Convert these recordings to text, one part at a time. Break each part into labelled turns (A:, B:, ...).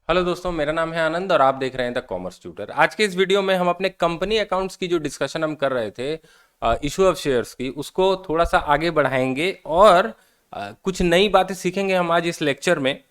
A: Hello दोस्तों, मेरा नाम है आनंद और आप देख रहे हैं द कॉमर्स ट्यूटर। आज के इस वीडियो में हम अपने कंपनी अकाउंट्स की जो डिस्कशन हम कर रहे थे इशू ऑफ शेयर्स की, उसको थोड़ा सा आगे बढ़ाएंगे और कुछ नई बातें सीखेंगे हम आज इस लेक्चर में।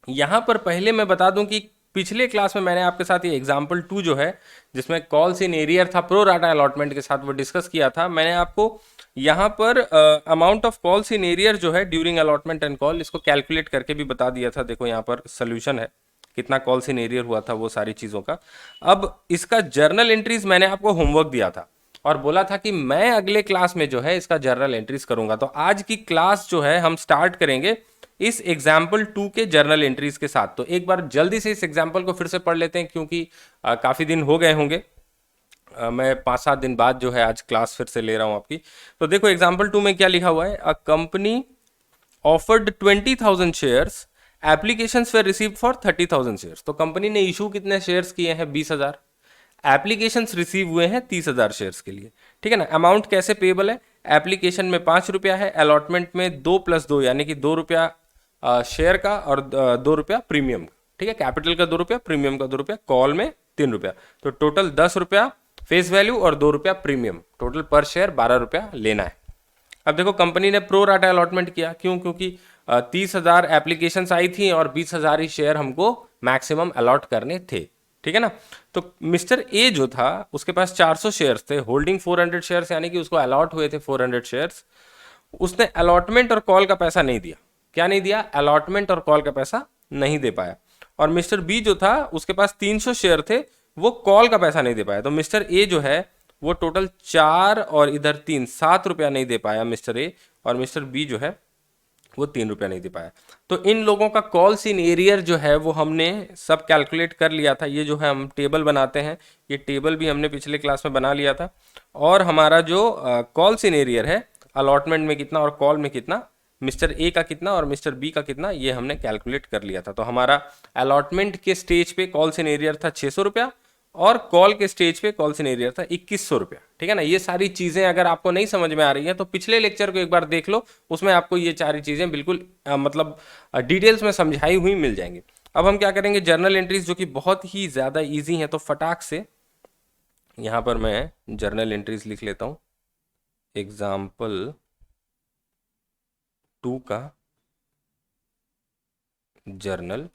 A: यहाँ पर पहले मैं बता दूं कि पिछले क्लास में मैंने आपके साथ ये एग्जाम्पल 2 जो है, जिसमें कॉल्स इन एरियर था प्रो राटा अलॉटमेंट के साथ, वो डिस्कस किया था। मैंने आपको यहाँ पर amount of calls in arrear जो है ड्यूरिंग अलॉटमेंट एंड कॉल, इसको कैलकुलेट करके भी बता दिया था। देखो यहाँ पर सोल्यूशन है, कितना कॉल्स इन एरियर हुआ था, वो सारी चीज़ों का। अब इसका जर्नल एंट्रीज मैंने आपको होमवर्क दिया था और बोला था कि मैं अगले क्लास में जो है इसका जर्नल एंट्रीज करूंगा। तो आज की क्लास जो है हम स्टार्ट करेंगे इस एग्जाम्पल 2 के जर्नल एंट्रीज के साथ। तो एक बार जल्दी से इस एग्जाम्पल को फिर से पढ़ लेते हैं, क्योंकि काफ़ी दिन हो गए होंगे। मैं 5-7 दिन बाद जो है आज क्लास फिर से ले रहा हूं आपकी। तो देखो एग्जाम्पल 2 में क्या लिखा हुआ है। A company offered 20,000 shares, applications way received for 30,000 shares. तो कंपनी ने इशू कितने शेयर्स किए हैं? 20,000। एप्लीकेशंस रिसीव हुए हैं 30,000 शेयर्स के लिए, ठीक है ना। अमाउंट कैसे पेबल है? एप्लीकेशन में 5 रुपया है, अलॉटमेंट में 2 + 2 यानी कि 2 रुपया शेयर का और 2 रुपया प्रीमियम का, ठीक है। कैपिटल का 2 रुपया, प्रीमियम का 2 रुपया, कॉल में 3 रुपया। तो टोटल 10 रुपया फेस वैल्यू और 2 रुपया प्रीमियम, टोटल पर शेयर 12 रुपया लेना है। अब देखो कंपनी ने प्रो राटा अलॉटमेंट किया, क्यों? क्योंकि 30,000 एप्लीकेशन आई थी और 20,000 ही शेयर हमको मैक्सिमम अलॉट करने थे, ठीक है ना। तो मिस्टर ए जो था उसके पास 400 शेयर्स थे, होल्डिंग 400 शेयर्स, यानी कि उसको अलॉट हुए थे 400 शेयर्स। उसने अलॉटमेंट और कॉल का पैसा नहीं दिया। क्या नहीं दिया? अलॉटमेंट और कॉल का पैसा नहीं दे पाया। और मिस्टर बी जो था उसके पास 300 शेयर थे, वो कॉल का पैसा नहीं दे पाया। तो मिस्टर ए जो है वो टोटल 4 और इधर 3, 7 रुपया नहीं दे पाया मिस्टर ए, और मिस्टर बी जो है वो 3 रुपया नहीं दे पाया। तो इन लोगों का कॉल्स इन एरियर जो है वो हमने सब कैलकुलेट कर लिया था। ये जो है हम टेबल बनाते हैं, ये टेबल भी हमने पिछले क्लास में बना लिया था। और हमारा जो कॉल्स इन एरियर है, अलॉटमेंट में कितना और कॉल में कितना, मिस्टर ए का कितना और मिस्टर बी का कितना, ये हमने कैलकुलेट कर लिया था। तो हमारा अलॉटमेंट के स्टेज पे कॉल्स इन एरियर था 600 रुपया, और कॉल के स्टेज पे कॉल सिनेरियर था 2100 रुपया, ठीक है ना। ये सारी चीजें अगर आपको नहीं समझ में आ रही है तो पिछले लेक्चर को एक बार देख लो, उसमें आपको ये सारी चीजें बिल्कुल मतलब डिटेल्स में समझाई हुई मिल जाएंगी। अब हम क्या करेंगे, जर्नल एंट्रीज जो कि बहुत ही ज्यादा इजी हैं, तो फटाक से यहां पर मैं जर्नल एंट्रीज लिख लेता हूं। एग्जाम्पल 2 का जर्नल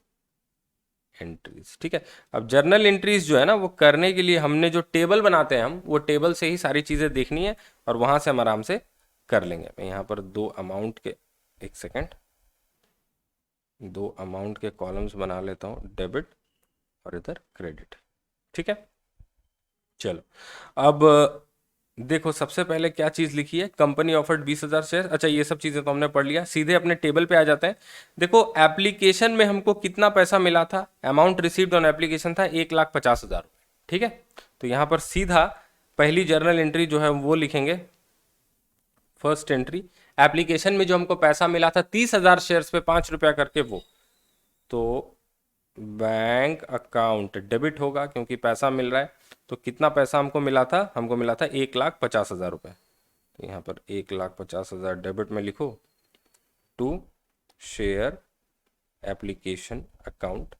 A: एंट्रीज, ठीक है। अब जर्नल एंट्रीज जो है ना वो करने के लिए हमने जो टेबल बनाते हैं हम, वो टेबल से ही सारी चीज़ें देखनी है और वहां से हम आराम से कर लेंगे। मैं यहाँ पर 2 अमाउंट के, एक सेकेंड, 2 अमाउंट के कॉलम्स बना लेता हूँ, डेबिट और इधर क्रेडिट, ठीक है। चलो अब देखो सबसे पहले क्या चीज लिखी है, कंपनी ऑफर्ड 20,000 शेयर। अच्छा ये सब चीजें तो हमने पढ़ लिया, सीधे अपने टेबल पे आ जाते हैं। देखो एप्लीकेशन में हमको कितना पैसा मिला था, अमाउंट रिसीव्ड ऑन एप्लीकेशन था 1,50,000 रुपये, ठीक है। तो यहां पर सीधा पहली जर्नल एंट्री जो है वो लिखेंगे, फर्स्ट एंट्री। एप्लीकेशन में जो हमको पैसा मिला था 30,000 शेयर्स पे 5 रुपया करके, वो तो बैंक अकाउंट डेबिट होगा क्योंकि पैसा मिल रहा है। तो कितना पैसा हमको मिला था? हमको मिला था 1,50,000 रुपये। तो यहाँ पर 1,50,000 डेबिट में लिखो, टू शेयर एप्लीकेशन अकाउंट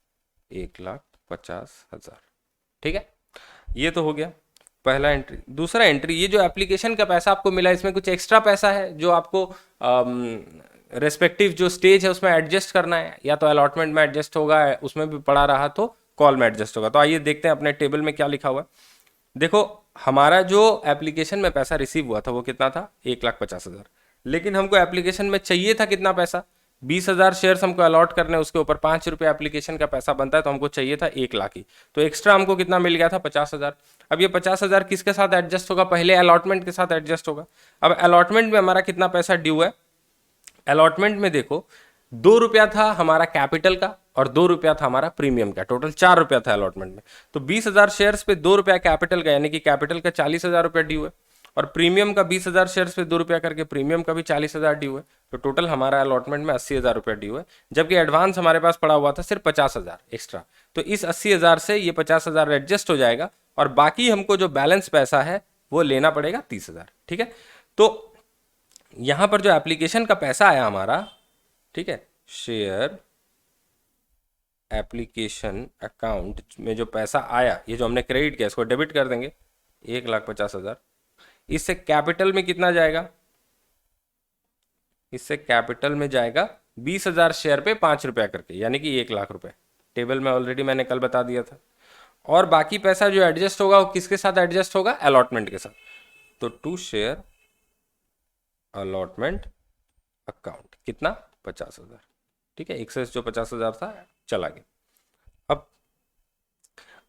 A: 1,50,000, ठीक है। ये तो हो गया पहला एंट्री। दूसरा एंट्री, ये जो एप्लीकेशन का पैसा आपको मिला, इसमें कुछ एक्स्ट्रा पैसा है जो आपको रेस्पेक्टिव जो स्टेज है उसमें एडजस्ट करना है, या तो अलॉटमेंट में एडजस्ट होगा, उसमें भी पड़ा रहा तो कॉल में एडजस्ट होगा। तो आइए देखते हैं अपने टेबल में क्या लिखा हुआ है। देखो हमारा जो एप्लीकेशन में पैसा रिसीव हुआ था वो कितना था? 1,50,000। लेकिन हमको एप्लीकेशन में चाहिए था कितना पैसा? 20,000 शेयर्स हमको अलॉट करने, उसके ऊपर 5 रुपये एप्लीकेशन का पैसा बनता है, तो हमको चाहिए था 1,00,000 ही। तो एक्स्ट्रा हमको कितना मिल गया था? 50,000। अब ये 50,000 किसके साथ एडजस्ट होगा? पहले अलॉटमेंट के साथ एडजस्ट होगा। अब अलॉटमेंट में हमारा कितना पैसा ड्यू है? अलॉटमेंट में देखो 2 रुपया था हमारा कैपिटल का और 2 रुपया था हमारा प्रीमियम का, टोटल 4 रुपया था अलॉटमेंट में। तो 20,000 शेयर्स पे 2 रुपया कैपिटल का, यानी कि कैपिटल का 40,000 रुपया ड्यू है, और प्रीमियम का 20,000 शेयर्स पे 2 रुपया करके प्रीमियम का भी 40,000 ड्यू है। तो टोटल हमारा अलॉटमेंट में 80,000 रुपया ड्यू है, जबकि एडवांस हमारे पास पड़ा हुआ था सिर्फ 50,000 एक्स्ट्रा। तो इस 80,000 से ये 50,000 एडजस्ट हो जाएगा, और बाकी हमको जो बैलेंस पैसा है वो लेना पड़ेगा 30,000, ठीक है। तो यहां पर जो एप्लीकेशन का पैसा आया हमारा, ठीक है, शेयर एप्लीकेशन अकाउंट में जो पैसा आया, ये जो हमने क्रेडिट किया इसको डेबिट कर देंगे 1,50,000। इससे कैपिटल में कितना जाएगा, इससे कैपिटल में जाएगा 20,000 शेयर पे 5 रुपया करके, यानी कि 1,00,000 रुपए। टेबल में ऑलरेडी मैंने कल बता दिया था। और बाकी पैसा जो एडजस्ट होगा वो किसके साथ एडजस्ट होगा, अलॉटमेंट के साथ। तो टू शेयर अलॉटमेंट अकाउंट कितना, 50,000। ठीक है, एक्सेस जो 50,000 था चला गया। अब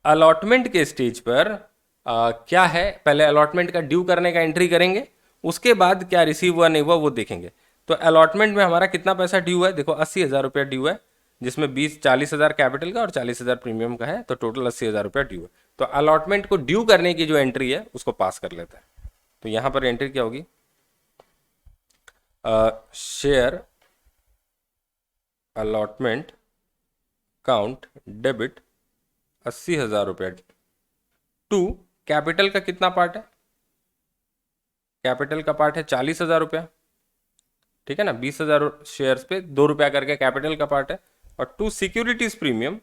A: अलॉटमेंट के स्टेज पर क्या है, पहले अलॉटमेंट का ड्यू करने का एंट्री करेंगे, उसके बाद क्या रिसीव हुआ नहीं हुआ वो देखेंगे। तो अलॉटमेंट में हमारा कितना पैसा ड्यू है, देखो 80,000 रुपया ड्यू है, जिसमें 40,000 कैपिटल का और 40,000 प्रीमियम का है, तो टोटल 80,000 रुपया ड्यू है। तो अलॉटमेंट को ड्यू करने की जो एंट्री है उसको पास कर लेता है। तो यहां पर एंट्री क्या होगी, शेयर अलॉटमेंट अकाउंट डेबिट 80,000 रुपया टू कैपिटल का कितना पार्ट है, कैपिटल का पार्ट है 40,000 रुपया। ठीक है ना, 20,000 शेयर्स पे 2 रुपया करके कैपिटल का पार्ट है। और टू सिक्योरिटीज प्रीमियम,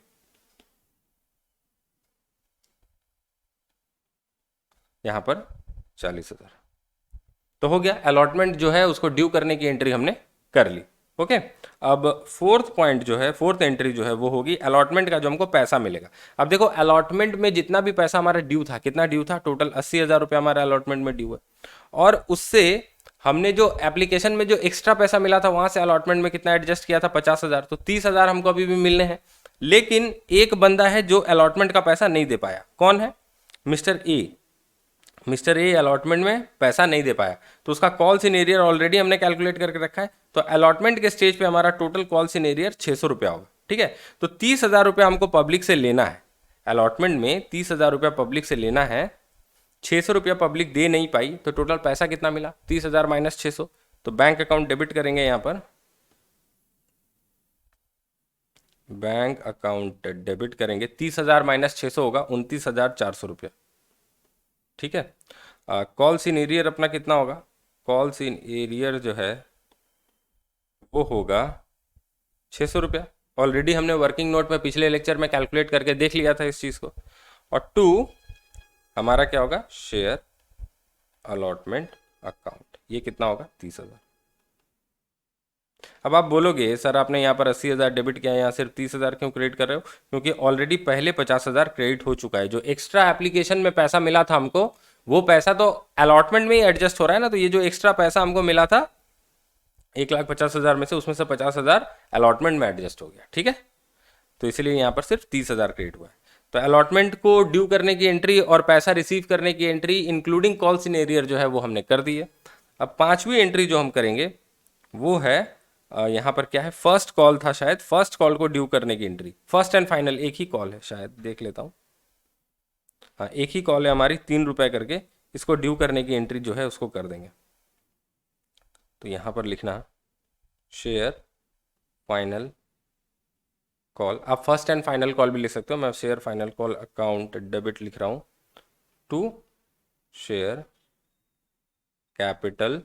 A: यहां पर 40,000। तो हो गया, अलॉटमेंट जो है उसको ड्यू करने की एंट्री हमने कर ली। ओके, अब फोर्थ पॉइंट जो है, फोर्थ एंट्री जो है वो होगी अलॉटमेंट का जो हमको पैसा मिलेगा। अब देखो अलॉटमेंट में जितना भी पैसा हमारा ड्यू था, कितना ड्यू था, टोटल 80,000 रुपया हमारा अलॉटमेंट में ड्यू है। और उससे हमने जो एप्लीकेशन में जो एक्स्ट्रा पैसा मिला था वहां से अलॉटमेंट में कितना एडजस्ट किया था, 50,000। तो 30,000 हमको अभी भी मिलने हैं। लेकिन एक बंदा है जो अलॉटमेंट का पैसा नहीं दे पाया, कौन है, mister A. Mister A allotment में पैसा नहीं दे पाया, तो उसका कॉल इन एरियर ऑलरेडी हमने कैलकुलेट करके रखा है। तो अलॉटमेंट के स्टेज पे हमारा टोटल कॉल इन एरियर 600 रुपया होगा। ठीक है, तो 30,000 रुपया हमको पब्लिक से लेना है, अलॉटमेंट में 30,000 रुपया पब्लिक से लेना है। 600 रुपया पब्लिक दे नहीं पाई, तो टोटल पैसा कितना मिला, 30,000 माइनस 600। तो बैंक अकाउंट डेबिट करेंगे यहाँ पर, बैंक अकाउंट डेबिट करेंगे, 30,000 माइनस 600 होगा 29,400 रुपया। ठीक है, कॉल्स इन एरियर अपना कितना होगा, कॉल्स इन एरियर जो है वो होगा 600 रुपया। ऑलरेडी हमने वर्किंग नोट में पिछले लेक्चर में कैलकुलेट करके देख लिया था इस चीज़ को। और टू हमारा क्या होगा, शेयर अलॉटमेंट अकाउंट, ये कितना होगा, 30,000। अब आप बोलोगे सर आपने यहाँ पर 80,000 डेबिट किया, यहाँ सिर्फ 30,000 क्यों क्रेडिट कर रहे हो, क्योंकि ऑलरेडी पहले 50,000 क्रेडिट हो चुका है। जो एक्स्ट्रा एप्लीकेशन में पैसा मिला था हमको, वो पैसा तो अलॉटमेंट में ही एडजस्ट हो रहा है ना। तो ये जो एक्स्ट्रा पैसा हमको मिला था 1,50,000 में से, उसमें से 50,000 अलॉटमेंट में एडजस्ट हो गया। ठीक है, तो इसलिए यहाँ पर सिर्फ 30,000 क्रेडिट हुआ है। तो अलॉटमेंट को ड्यू करने की एंट्री और पैसा रिसीव करने की entry including calls in arrear जो है वो हमने कर दी है। अब पांचवी एंट्री जो हम करेंगे वो है यहाँ पर क्या है, फर्स्ट कॉल था शायद, फर्स्ट कॉल को ड्यू करने की एंट्री, फर्स्ट एंड फाइनल एक ही कॉल है शायद, देख लेता हूँ। हाँ एक ही कॉल है हमारी, 3 रुपए करके, इसको ड्यू करने की एंट्री जो है उसको कर देंगे। तो यहाँ पर लिखना शेयर फाइनल कॉल, आप फर्स्ट एंड फाइनल कॉल भी लिख सकते हो, मैं share final call account debit लिख रहा हूँ टू शेयर कैपिटल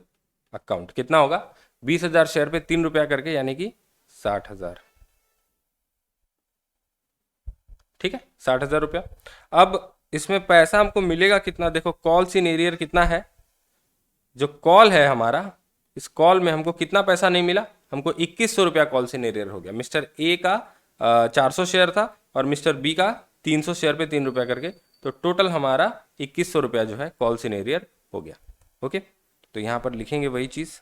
A: अकाउंट। कितना होगा, 20,000 शेयर पे 3 रुपया करके, यानी कि 60,000। ठीक है, 60,000 रुपया। अब इसमें पैसा हमको मिलेगा कितना, देखो कॉल्स इन एरियर कितना है, जो कॉल है हमारा, इस कॉल में हमको कितना पैसा नहीं मिला, हमको 2100 रुपया कॉल्स इन एरियर हो गया। मिस्टर ए का 400 शेयर था और मिस्टर बी का 300 शेयर पे 3 रुपया करके, तो टोटल हमारा 2100 रुपया जो है कॉल्स इन एरियर हो गया। ओके, तो यहाँ पर लिखेंगे वही चीज़,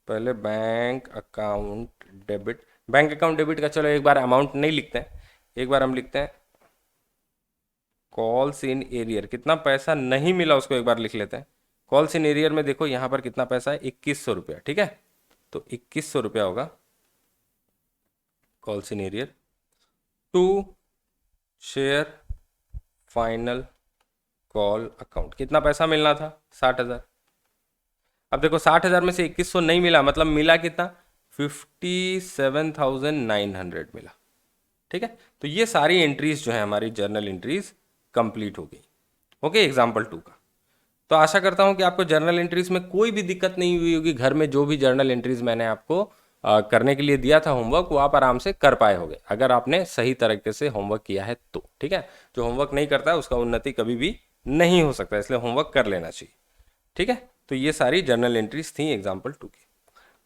A: पहले bank account debit, bank account debit का चलो एक बार अमाउंट नहीं लिखते हैं, एक बार हम लिखते हैं कॉल्स इन एरियर, कितना पैसा नहीं मिला उसको एक बार लिख लेते हैं। कॉल्स इन एरियर में देखो यहाँ पर कितना पैसा है, 2100 रुपया। ठीक है, तो 2100 रुपया होगा calls in arrear to share final call account. कितना पैसा मिलना था, 60,000। अब देखो 60,000 में से 2100 नहीं मिला, मतलब मिला कितना, 57,900 मिला। ठीक है, तो ये सारी एंट्रीज जो है हमारी जर्नल एंट्रीज कंप्लीट हो गई। ओके, एग्जाम्पल 2 का। तो आशा करता हूं कि आपको जर्नल एंट्रीज में कोई भी दिक्कत नहीं हुई होगी। घर में जो भी जर्नल एंट्रीज मैंने आपको करने के लिए दिया था होमवर्क, वो आप आराम से कर पाए होगे अगर आपने सही तरीके से होमवर्क किया है तो। ठीक है, जो होमवर्क नहीं करता है उसका उन्नति कभी भी नहीं हो सकता, इसलिए होमवर्क कर लेना चाहिए। ठीक है, तो ये सारी जर्नल एंट्रीज थी एग्जाम्पल 2 की।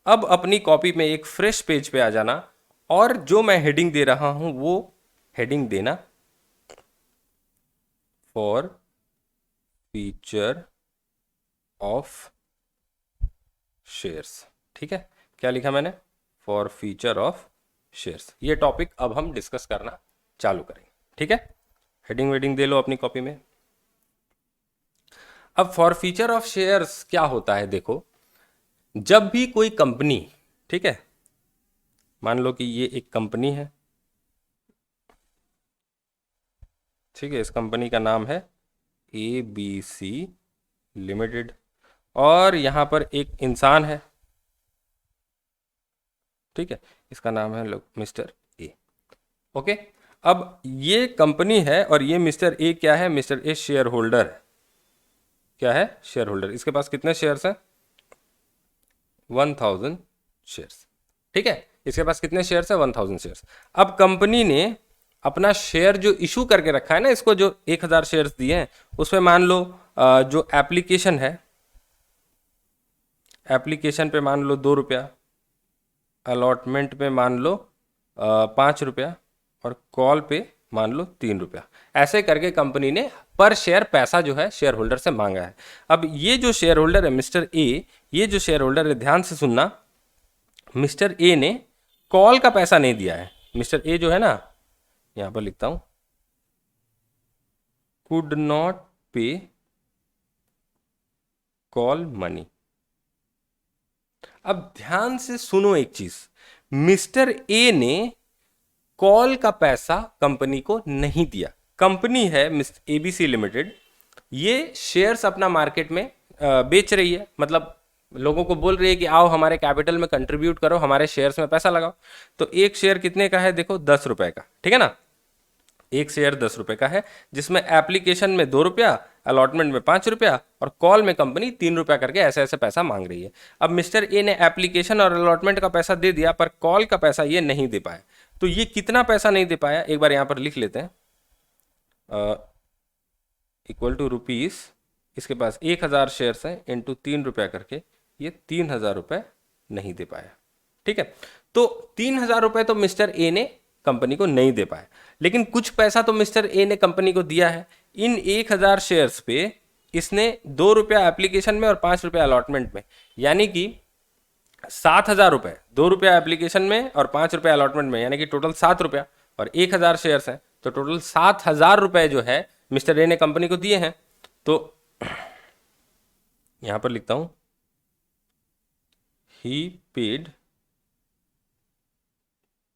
A: अब अपनी कॉपी में एक फ्रेश पेज पे आ जाना और जो मैं हेडिंग दे रहा हूं वो हेडिंग देना फॉर फीचर ऑफ शेयर्स। ठीक है, क्या लिखा मैंने? For feature of shares. ये टॉपिक अब हम डिस्कस करना चालू करेंगे। ठीक है, हेडिंग वेडिंग दे लो अपनी कॉपी में। अब फॉर फीचर ऑफ शेयर्स क्या होता है, देखो, जब भी कोई कंपनी, ठीक है, मान लो कि ये एक कंपनी है, ठीक है, इस कंपनी का नाम है ABC लिमिटेड और यहां पर एक इंसान है, ठीक है, इसका नाम है मिस्टर ए। ओके, अब ये कंपनी है और ये मिस्टर ए क्या है? मिस्टर ए शेयर होल्डर है। क्या है? Share holder. इसके पास कितने शेयर्स हैं? 1000 शेयर्स। ठीक है, इसके पास कितने शेयर्स है? 1000 शेयर्स। अब कंपनी ने अपना शेयर जो इशू करके रखा है ना, इसको जो 1000 शेयर्स दिए हैं उसमें मान लो जो एप्लीकेशन है, एप्लीकेशन पे मान लो 2 रुपया, अलॉटमेंट पे मान लो 5 रुपया और कॉल पे मान लो 3 रुपया। ऐसे करके कंपनी ने पर शेयर पैसा जो है शेयर होल्डर से मांगा है। अब ये जो शेयर होल्डर है मिस्टर ए, ये जो शेयर होल्डर है, ध्यान से सुनना, मिस्टर ए ने कॉल का पैसा नहीं दिया है। मिस्टर ए जो है ना, यहां पर लिखता हूं, कुड नॉट पे कॉल मनी। अब ध्यान से सुनो एक चीज, मिस्टर ए ने कॉल का पैसा कंपनी को नहीं दिया। कंपनी है ABC लिमिटेड, ये शेयर्स अपना मार्केट में बेच रही है, मतलब लोगों को बोल रही है कि आओ हमारे कैपिटल में कंट्रीब्यूट करो, हमारे शेयर्स में पैसा लगाओ। तो एक शेयर कितने का है? देखो 10 रुपए का। ठीक है ना, एक शेयर 10 रुपए का है, जिसमें एप्लीकेशन में 2 रुपया, अलॉटमेंट में 5 रुपया और कॉल में कंपनी 3 रुपया करके ऐसे ऐसे पैसा मांग रही है। अब मिस्टर ए ने एप्लीकेशन और अलॉटमेंट का पैसा दे दिया पर कॉल का पैसा ये नहीं दे पाया। तो ये कितना पैसा नहीं दे पाया, एक बार यहां पर लिख लेते हैं, इक्वल टू रुपीज, इसके पास 1000 शेयर्स हैं इंटू 3 रुपया करके, ये 3000 रुपये नहीं दे पाया। ठीक है, तो 3000 रुपये तो मिस्टर ए ने कंपनी को नहीं दे पाया, लेकिन कुछ पैसा तो मिस्टर ए ने कंपनी को दिया है। इन 1000 शेयर्स पे इसने 2 रुपया एप्लीकेशन में और 5 रुपया अलॉटमेंट में, यानी कि 7000 रुपये, 2 रुपया एप्लीकेशन में और 5 रुपया अलॉटमेंट में, यानी कि टोटल 7 रुपया, और 1000 शेयर्स हैं तो टोटल 7000 रुपये जो है मिस्टर ए ने कंपनी को दिए हैं। तो यहां पर लिखता हूं, he paid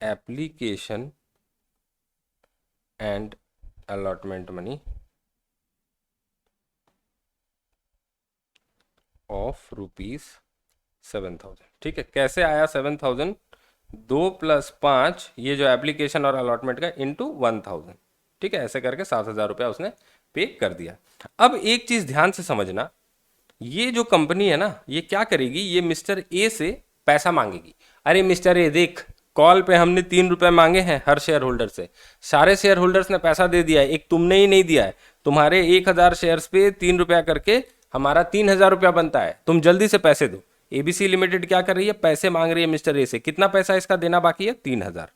A: application and allotment money of ₹7,000। ठीक है, कैसे आया 7,000? 2 + 5, ये जो एप्लीकेशन और अलॉटमेंट का, इंटू 1000। ठीक है, ऐसे करके 7000 रुपया उसने पे कर दिया। अब एक चीज ध्यान से समझना, ये जो कंपनी है ना, ये क्या करेगी, ये मिस्टर ए से पैसा मांगेगी। अरे मिस्टर ए देख, कॉल पे हमने 3 रुपए मांगे हैं हर शेयर होल्डर से, सारे शेयर होल्डर्स ने पैसा दे दिया है, एक तुमने ही नहीं दिया है। तुम्हारे 1000 शेयर्स पे 3 रुपया करके हमारा 3000 रुपया बनता है, तुम जल्दी से पैसे दो। ABC लिमिटेड क्या कर रही है, पैसे मांग रही है मिस्टर ए से। कितना पैसा इसका देना बाकी है? 3000।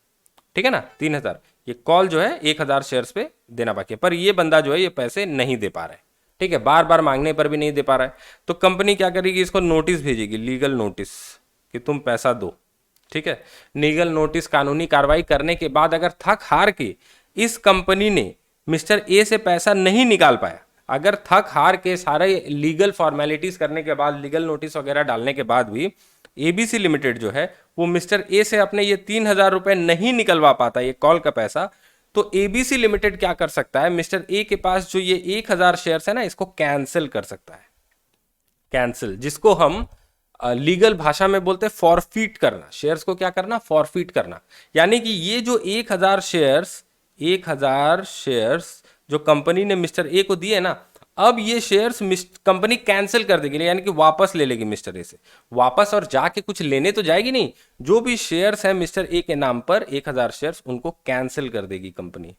A: ठीक है ना, 3000। ये कॉल जो है 1000 शेयर्स पे देना बाकी है, पर ये बंदा जो है ये पैसे नहीं दे पा रहा है। ठीक है, बार बार मांगने पर भी नहीं दे पा रहा है, तो कंपनी क्या करेगी, इसको नोटिस भेजेगी, लीगल नोटिस, कि तुम पैसा दो। ठीक है, लीगल नोटिस, कानूनी कार्रवाई करने के बाद अगर थक हार के इस कंपनी ने मिस्टर ए से पैसा नहीं निकाल पाया, अगर थक हार के सारे लीगल फॉर्मेलिटीज करने के बाद, लीगल नोटिस वगैरह डालने के बाद भी ABC लिमिटेड जो है वो मिस्टर ए से अपने ये 3000 रुपए नहीं निकलवा पाता, ये कॉल का पैसा, तो ABC लिमिटेड क्या कर सकता है, मिस्टर ए के पास जो ये 1000 शेयर्स है ना, इसको कैंसिल कर सकता है। कैंसिल, जिसको हम लीगल भाषा में बोलते हैं फॉरफीट करना। शेयर्स को क्या करना? फॉरफीट करना। यानी कि ये जो 1000 शेयर्स जो कंपनी ने मिस्टर ए को दिए ना, अब ये शेयर्स कंपनी कैंसिल कर देगी, यानी कि वापस ले लेगी मिस्टर ए से वापस, और जाके कुछ लेने तो जाएगी नहीं। जो भी शेयर्स हैं मिस्टर ए के नाम पर 1000 शेयर्स, उनको कैंसिल कर देगी कंपनी,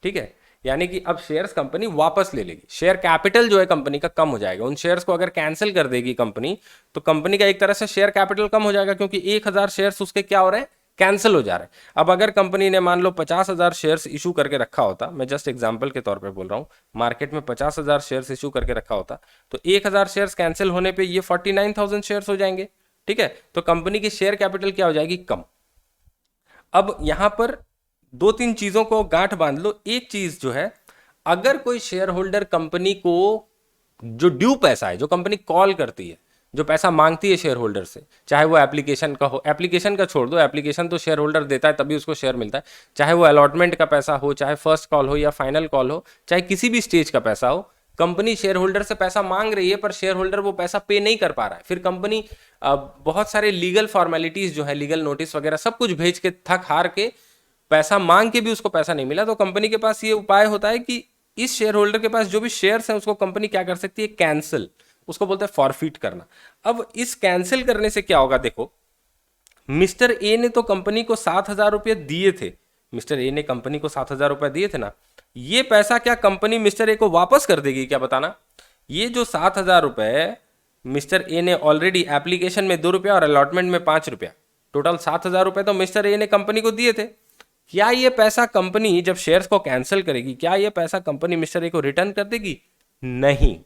A: ठीक है। यानी कि अब शेयर्स कंपनी वापस ले लेगी, शेयर कैपिटल जो है कंपनी का कम हो जाएगा। उन शेयर्स को अगर कैंसिल कर देगी कंपनी, तो कंपनी का एक तरह से शेयर कैपिटल कम हो जाएगा, क्योंकि 1000 शेयर्स उसके क्या हो रहे हैं, कैंसिल हो जा रहे हैं। अब अगर कंपनी ने मान लो 50,000 शेयर्स इशू करके रखा होता, मैं जस्ट एग्जांपल के तौर पे बोल रहा हूं, मार्केट में 50,000 शेयर्स इशू करके रखा होता, तो 1000 शेयर्स कैंसिल होने पे ये 49,000 शेयर्स हो जाएंगे, ठीक है। तो कंपनी की शेयर कैपिटल क्या हो जाएगी, कम। अब यहां पर दो तीन चीजों को गांठ बांध लो। एक चीज जो है, अगर कोई शेयर होल्डर कंपनी को जो ड्यू पैसा है, जो कंपनी कॉल करती है, जो पैसा मांगती है शेयर होल्डर से, चाहे वो एप्लीकेशन का हो, एप्लीकेशन का छोड़ दो, एप्लीकेशन तो शेयर होल्डर देता है तभी उसको शेयर मिलता है, चाहे वो अलॉटमेंट का पैसा हो, चाहे फर्स्ट कॉल हो या फाइनल कॉल हो, चाहे किसी भी स्टेज का पैसा हो, कंपनी शेयर होल्डर से पैसा मांग रही है पर शेयर होल्डर वो पैसा पे नहीं कर पा रहा है। फिर कंपनी बहुत सारे लीगल फॉर्मेलिटीज जो है, लीगल नोटिस वगैरह सब कुछ भेज के थक हार के, पैसा मांग के भी उसको पैसा नहीं मिला, तो कंपनी के पास ये उपाय होता है कि इस शेयर होल्डर के पास जो भी शेयर्स हैं उसको कंपनी क्या कर सकती है, कैंसिल, उसको बोलते हैं फॉरफिट करना। अब इस कैंसिल करने से क्या होगा, देखो मिस्टर ए ने तो कंपनी को 7,000 रुपये दिए थे, मिस्टर ए ने कंपनी को 7,000 रुपये दिए थे ना, ये पैसा क्या कंपनी मिस्टर ए को वापस कर देगी, क्या बताना। ये जो 7,000 रुपये मिस्टर ए ने ऑलरेडी एप्लीकेशन में 2 रुपया और अलॉटमेंट में 5 रुपया, टोटल 7,000 रुपये तो मिस्टर ए ने कंपनी को दिए थे। क्या ये पैसा कंपनी जब शेयर्स को कैंसिल करेगी, क्या ये पैसा कंपनी मिस्टर ए को रिटर्न कर देगी, नहीं।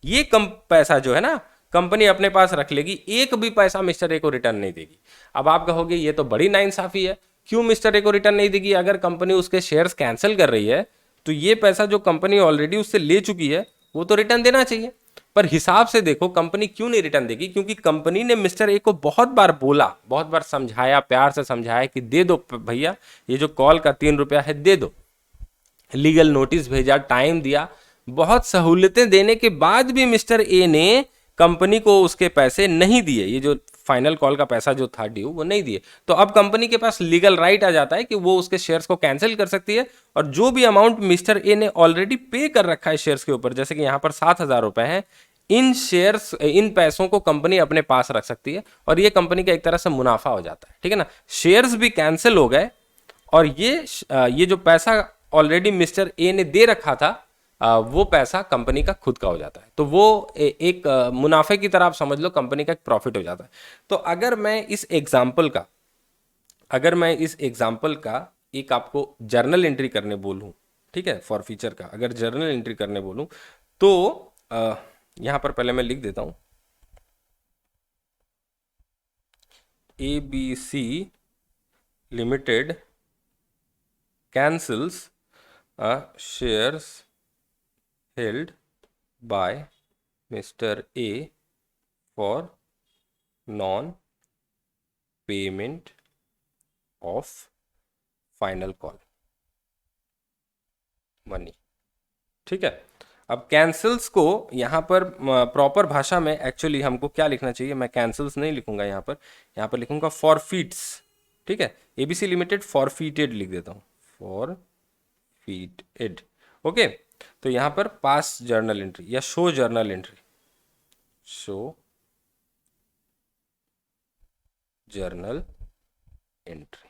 A: ये कम पैसा जो है ना कंपनी अपने पास रख लेगी, एक भी पैसा मिस्टर ए को रिटर्न नहीं देगी। अब आप कहोगे ये तो बड़ी नाइंसाफी है, क्यों मिस्टर ए को रिटर्न नहीं देगी। अगर कंपनी उसके शेयर्स कैंसिल कर रही है तो ये पैसा जो कंपनी ऑलरेडी उससे ले चुकी है वो तो रिटर्न देना चाहिए। पर हिसाब से देखो कंपनी क्यों नहीं रिटर्न देगी, क्योंकि कंपनी ने मिस्टर ए को बहुत बार बोला, बहुत बार समझाया, प्यार से समझाया कि दे दो भैया, ये जो कॉल का 3 रुपया है दे दो, लीगल नोटिस भेजा, टाइम दिया, बहुत सहूलतें देने के बाद भी मिस्टर ए ने कंपनी को उसके पैसे नहीं दिए, ये जो फाइनल कॉल का पैसा जो था ड्यू वो नहीं दिए। तो अब कंपनी के पास लीगल राइट आ जाता है कि वो उसके शेयर्स को कैंसिल कर सकती है, और जो भी अमाउंट मिस्टर ए ने ऑलरेडी पे कर रखा है शेयर्स के ऊपर, जैसे कि यहाँ पर 7,000 रुपए हैं, इन शेयर्स, इन पैसों को कंपनी अपने पास रख सकती है, और ये कंपनी का एक तरह से मुनाफा हो जाता है, ठीक है ना। शेयर्स भी कैंसिल हो गए, और ये जो पैसा ऑलरेडी मिस्टर ए ने दे रखा था, वो पैसा कंपनी का खुद का हो जाता है। तो वो एक मुनाफे की तरह आप समझ लो, कंपनी का एक प्रॉफिट हो जाता है। तो अगर मैं इस एग्जाम्पल का एक आपको जर्नल एंट्री करने बोलूं, ठीक है, फॉर फ्यूचर का अगर जर्नल एंट्री करने बोलूं, तो यहां पर पहले मैं लिख देता हूं, ABC limited cancels shares held by Mr. A for non-payment of final call money, ठीक है। अब कैंसल्स को यहाँ पर प्रॉपर भाषा में एक्चुअली हमको क्या लिखना चाहिए, मैं कैंसल्स नहीं लिखूंगा यहाँ पर लिखूंगा फॉरफिट्स, ठीक है। ABC लिमिटेड फॉरफिटेड लिख देता हूँ, फॉरफिटेड, ओके। तो यहाँ पर पास जर्नल एंट्री या show journal entry, show journal entry.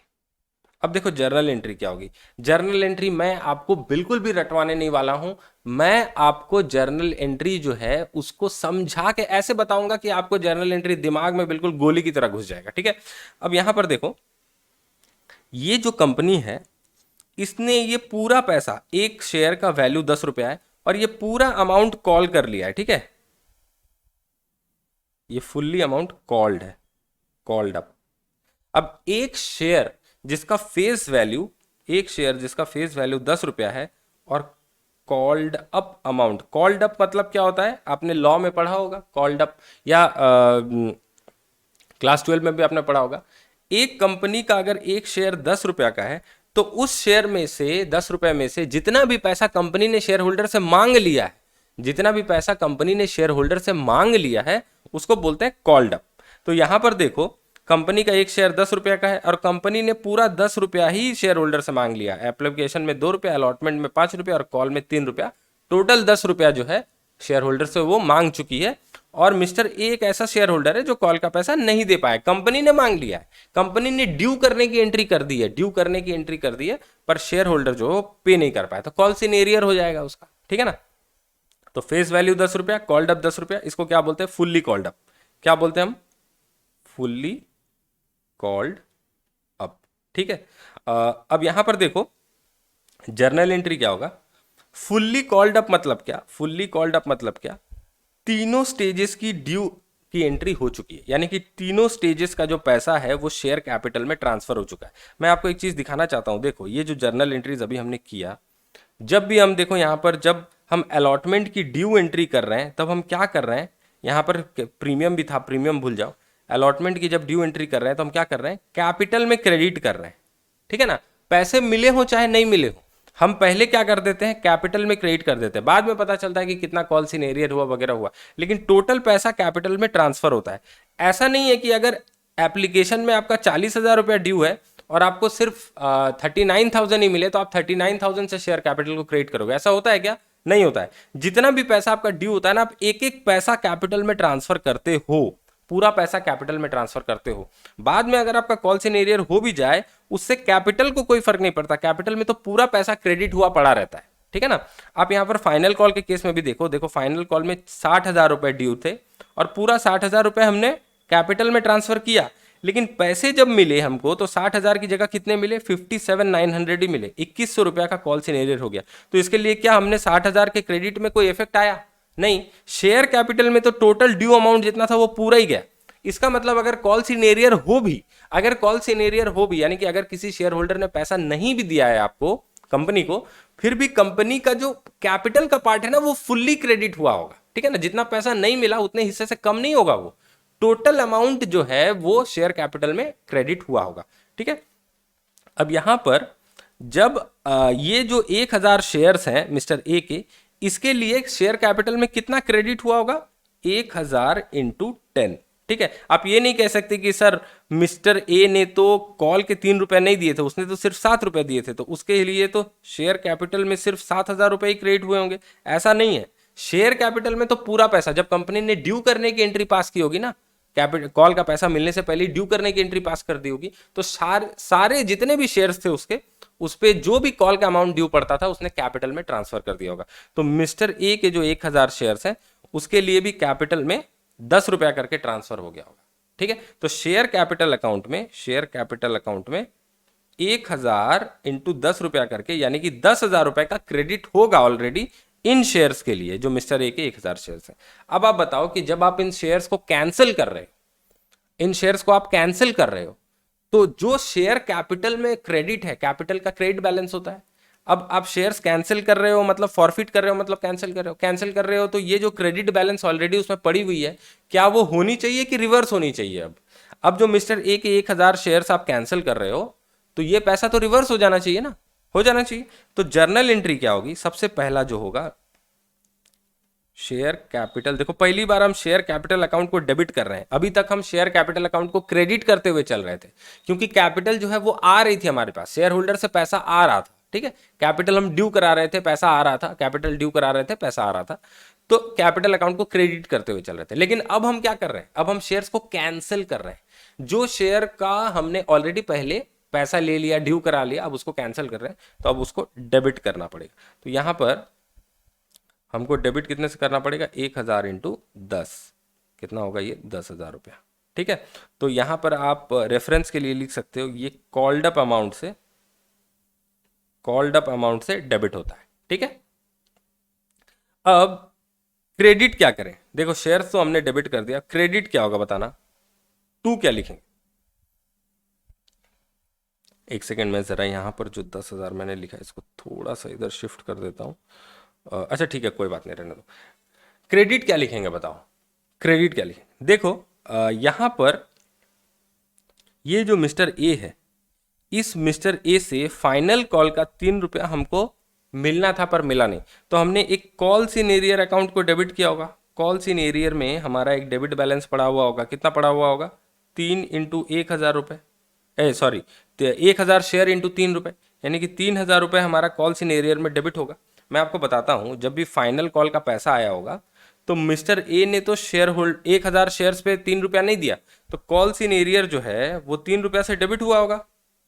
A: अब देखो जर्नल एंट्री क्या होगी। जर्नल एंट्री मैं आपको बिल्कुल भी रटवाने नहीं वाला हूं, मैं आपको जर्नल एंट्री जो है उसको समझा के ऐसे बताऊंगा कि आपको जर्नल एंट्री दिमाग में बिल्कुल गोली की तरह घुस जाएगा, ठीक है। अब यहां पर देखो, ये जो कंपनी है इसने ये पूरा पैसा, एक शेयर का वैल्यू 10 रुपया है, और ये पूरा अमाउंट कॉल कर लिया है, ठीक है। ये फुल्ली अमाउंट कॉल्ड है, कॉल्ड अप। अब एक शेयर जिसका फेस वैल्यू 10 रुपया है, और called up amount, called up मतलब क्या होता है, आपने लॉ में पढ़ा होगा कॉल्ड अप, या क्लास 12 में भी आपने पढ़ा होगा। एक कंपनी का अगर एक शेयर 10 रुपया का है, तो उस शेयर में से 10 रुपए में से जितना भी पैसा कंपनी ने शेयर होल्डर से मांग लिया है, जितना भी पैसा कंपनी ने शेयर होल्डर से मांग लिया है उसको बोलते हैं कॉल्ड अप। तो यहां पर देखो कंपनी का एक शेयर 10 रुपया का है, और कंपनी ने पूरा 10 रुपया ही शेयर होल्डर से मांग लिया, एप्लीकेशन में 2 रुपया, अलॉटमेंट में 5 रुपया और कॉल में 3 रुपया, टोटल 10 रुपया जो है शेयर होल्डर से वो मांग चुकी है, और मिस्टर ए एक ऐसा शेयर होल्डर है जो कॉल का पैसा नहीं दे पाया, कंपनी ने मांग लिया है, कंपनी ने ड्यू करने की एंट्री कर दी है, ड्यू करने की एंट्री कर दी है, पर शेयर होल्डर जो पे नहीं कर पाया, तो कॉल्स इन एरियर हो जाएगा उसका, ठीक है ना। तो फेस वैल्यू 10 रुपया, कॉल्ड अप 10 रुपया, इसको क्या बोलते हैं, फुल्ली कॉल्ड अप। क्या बोलते हैं हम, फुल्ली कॉल्ड अप, ठीक है। अब यहां पर देखो जर्नल एंट्री क्या होगा, फुल्ली कॉल्ड अप मतलब क्या, फुल्ली कॉल्ड अप मतलब क्या, तीनों स्टेजेस की ड्यू की एंट्री हो चुकी है, यानी कि तीनों स्टेजेस का जो पैसा है वो शेयर कैपिटल में ट्रांसफर हो चुका है। मैं आपको एक चीज दिखाना चाहता हूं, देखो ये जो जर्नल एंट्रीज अभी हमने किया, जब भी हम देखो यहां पर जब हम अलॉटमेंट की ड्यू एंट्री कर रहे हैं तब हम क्या कर रहे हैं, यहां पर प्रीमियम भी था, प्रीमियम भूल जाओ, अलॉटमेंट की जब ड्यू एंट्री कर रहे हैं तो हम क्या कर रहे हैं, कैपिटल में क्रेडिट कर रहे हैं, ठीक है ना। पैसे मिले हो चाहे नहीं मिले हो, हम पहले क्या कर देते हैं, कैपिटल में क्रेडिट कर देते हैं, बाद में पता चलता है कि कितना कॉल्स इन एरियर हुआ वगैरह हुआ, लेकिन टोटल पैसा कैपिटल में ट्रांसफर होता है। ऐसा नहीं है कि अगर एप्लीकेशन में आपका 40,000 रुपया ड्यू है और आपको सिर्फ 39,000 ही मिले तो आप 39,000 से शेयर कैपिटल को क्रिएट करोगे, ऐसा होता है क्या, नहीं होता है। जितना भी पैसा आपका ड्यू होता है ना, आप एक एक पैसा कैपिटल में ट्रांसफर करते हो, पूरा पैसा कैपिटल में ट्रांसफर करते हो। बाद में अगर आपका कॉल्स इन एरियर हो भी जाए उससे कैपिटल को कोई फर्क नहीं पड़ता, कैपिटल में तो पूरा पैसा क्रेडिट हुआ पड़ा रहता है, ठीक है ना। आप यहां पर फाइनल कॉल के केस में भी देखो, देखो फाइनल कॉल में 60,000 रुपए ड्यू थे और पूरा 60,000 रुपए हमने कैपिटल में ट्रांसफर किया, लेकिन पैसे जब मिले हमको तो 60,000 की जगह कितने मिले, 57,900 ही मिले, 2,100 रुपया का कॉल सिनेरियर हो गया। तो इसके लिए क्या हमने 60,000 के क्रेडिट में कोई इफेक्ट आया, नहीं। शेयर कैपिटल में तो टोटल ड्यू अमाउंट जितना था वो पूरा ही गया। इसका मतलब अगर कॉल सिनेरियर हो भी, अगर कॉल सिनेरियर हो भी, यानी कि अगर किसी शेयर होल्डर ने पैसा नहीं भी दिया है आपको, कंपनी को, फिर भी कंपनी का जो कैपिटल का पार्ट है ना वो फुल्ली क्रेडिट हुआ होगा, ठीक है ना। जितना पैसा नहीं मिला उतने हिस्से से कम नहीं होगा, वो टोटल अमाउंट जो है वो शेयर कैपिटल में क्रेडिट हुआ होगा, ठीक है। अब यहां पर जब ये जो 1,000 शेयर्स हैं मिस्टर ए के, इसके लिए शेयर कैपिटल में कितना क्रेडिट हुआ होगा, 1,000 इंटू 10, ठीक है। आप ये नहीं कह सकते कि सर मिस्टर ए ने तो कॉल के 3 रुपए नहीं दिए थे, उसने तो सिर्फ 7 रुपए दिए थे, तो उसके लिए तो शेयर कैपिटल में सिर्फ 7,000 रुपए ही क्रेडिट हुए होंगे, ऐसा नहीं है। शेयर कैपिटल में तो पूरा पैसा, जब कंपनी ने ड्यू करने की एंट्री पास की होगी ना, कैपिटल कॉल का पैसा मिलने से पहले ड्यू करने की एंट्री पास कर दी होगी, तो सारे जितने भी शेयर्स थे उसके, उस पे जो भी कॉल का अमाउंट ड्यू पड़ता था उसने कैपिटल में ट्रांसफर कर दिया होगा। तो मिस्टर ए के जो 1,000 शेयर्स हैं उसके लिए भी कैपिटल में 10 रुपया करके ट्रांसफर हो गया होगा, ठीक है। तो शेयर कैपिटल अकाउंट में, शेयर कैपिटल अकाउंट में 1,000 इंटू 10 रुपया करके, यानी कि 10,000 रुपए का क्रेडिट होगा ऑलरेडी इन शेयर्स के लिए, जो मिस्टर ए के 1,000 शेयर्स हैं। अब आप बताओ कि जब आप इन शेयर्स को कैंसिल कर रहे हो, इन शेयर्स को आप कैंसिल कर रहे हो, तो जो शेयर कैपिटल में क्रेडिट है, कैपिटल का क्रेडिट बैलेंस होता है। अब आप शेयर्स कैंसिल कर रहे हो मतलब फॉरफिट कर रहे हो, मतलब कैंसिल कर रहे हो, कैंसिल कर रहे हो, तो ये जो क्रेडिट बैलेंस ऑलरेडी उसमें पड़ी हुई है, क्या वो होनी चाहिए कि रिवर्स होनी चाहिए। अब जो मिस्टर ए के 1,000 शेयर्स आप कैंसिल कर रहे हो, तो ये पैसा तो रिवर्स हो जाना चाहिए ना, हो जाना चाहिए। तो जर्नल एंट्री क्या होगी, सबसे पहला जो होगा शेयर कैपिटल, देखो पहली बार हम शेयर कैपिटल अकाउंट को डेबिट कर रहे हैं, अभी तक हम शेयर कैपिटल अकाउंट को क्रेडिट करते हुए चल रहे थे, क्योंकि कैपिटल जो है वो आ रही थी हमारे पास, शेयर होल्डर से पैसा आ रहा था, ठीक है। कैपिटल हम ड्यू करा रहे थे, पैसा आ रहा था, कैपिटल ड्यू करा रहे थे, पैसा आ रहा था, तो कैपिटल अकाउंट को क्रेडिट करते हुए चल रहे थे। लेकिन अब हम क्या कर रहे हैं, अब हम शेयर्स को कैंसिल कर रहे हैं, जो शेयर का हमने ऑलरेडी पहले पैसा ले लिया, ड्यू करा लिया, अब उसको कैंसिल कर रहे हैं, तो अब उसको डेबिट करना पड़ेगा। तो यहां पर हमको डेबिट कितने से करना पड़ेगा, 1,000 इंटू 10, कितना होगा ये, 10,000 रुपया, ठीक है। तो यहां पर आप रेफरेंस के लिए लिख सकते हो, ये कॉल्ड अप अमाउंट से, कॉल्ड अप अमाउंट से डेबिट होता है, ठीक है। अब क्रेडिट क्या करें, देखो शेयर्स तो हमने डेबिट कर दिया, क्रेडिट क्या होगा बताना, टू क्या लिखेंगे, एक सेकेंड में जरा यहां पर जो 10,000 मैंने लिखा है इसको थोड़ा सा इधर शिफ्ट कर देता हूं। अच्छा ठीक है, कोई बात नहीं, रहने दो। क्रेडिट क्या लिखेंगे बताओ, क्रेडिट क्या लिखेंगे, देखो यहां पर ये जो मिस्टर ए है, इस मिस्टर ए से फाइनल कॉल का 3 रुपया हमको मिलना था पर मिला नहीं, तो हमने एक कॉल्स इन एरियर अकाउंट को डेबिट किया होगा। कॉल्स इन एरियर में हमारा एक डेबिट बैलेंस पड़ा हुआ होगा, कितना पड़ा हुआ होगा, 3 इंटू 1,000 रुपये, सॉरी 1,000 शेयर इंटू 3 रुपये, यानी कि 3,000 रुपये हमारा कॉल्स इन एरियर में डेबिट होगा। मैं आपको बताता हूँ, जब भी फाइनल कॉल का पैसा आया होगा तो मिस्टर ए ने तो शेयर होल्ड 1000 शेयर्स पे 3 रुपया नहीं दिया, तो कॉल्स इन एरियर जो है वो 3 रुपया से डेबिट हुआ होगा,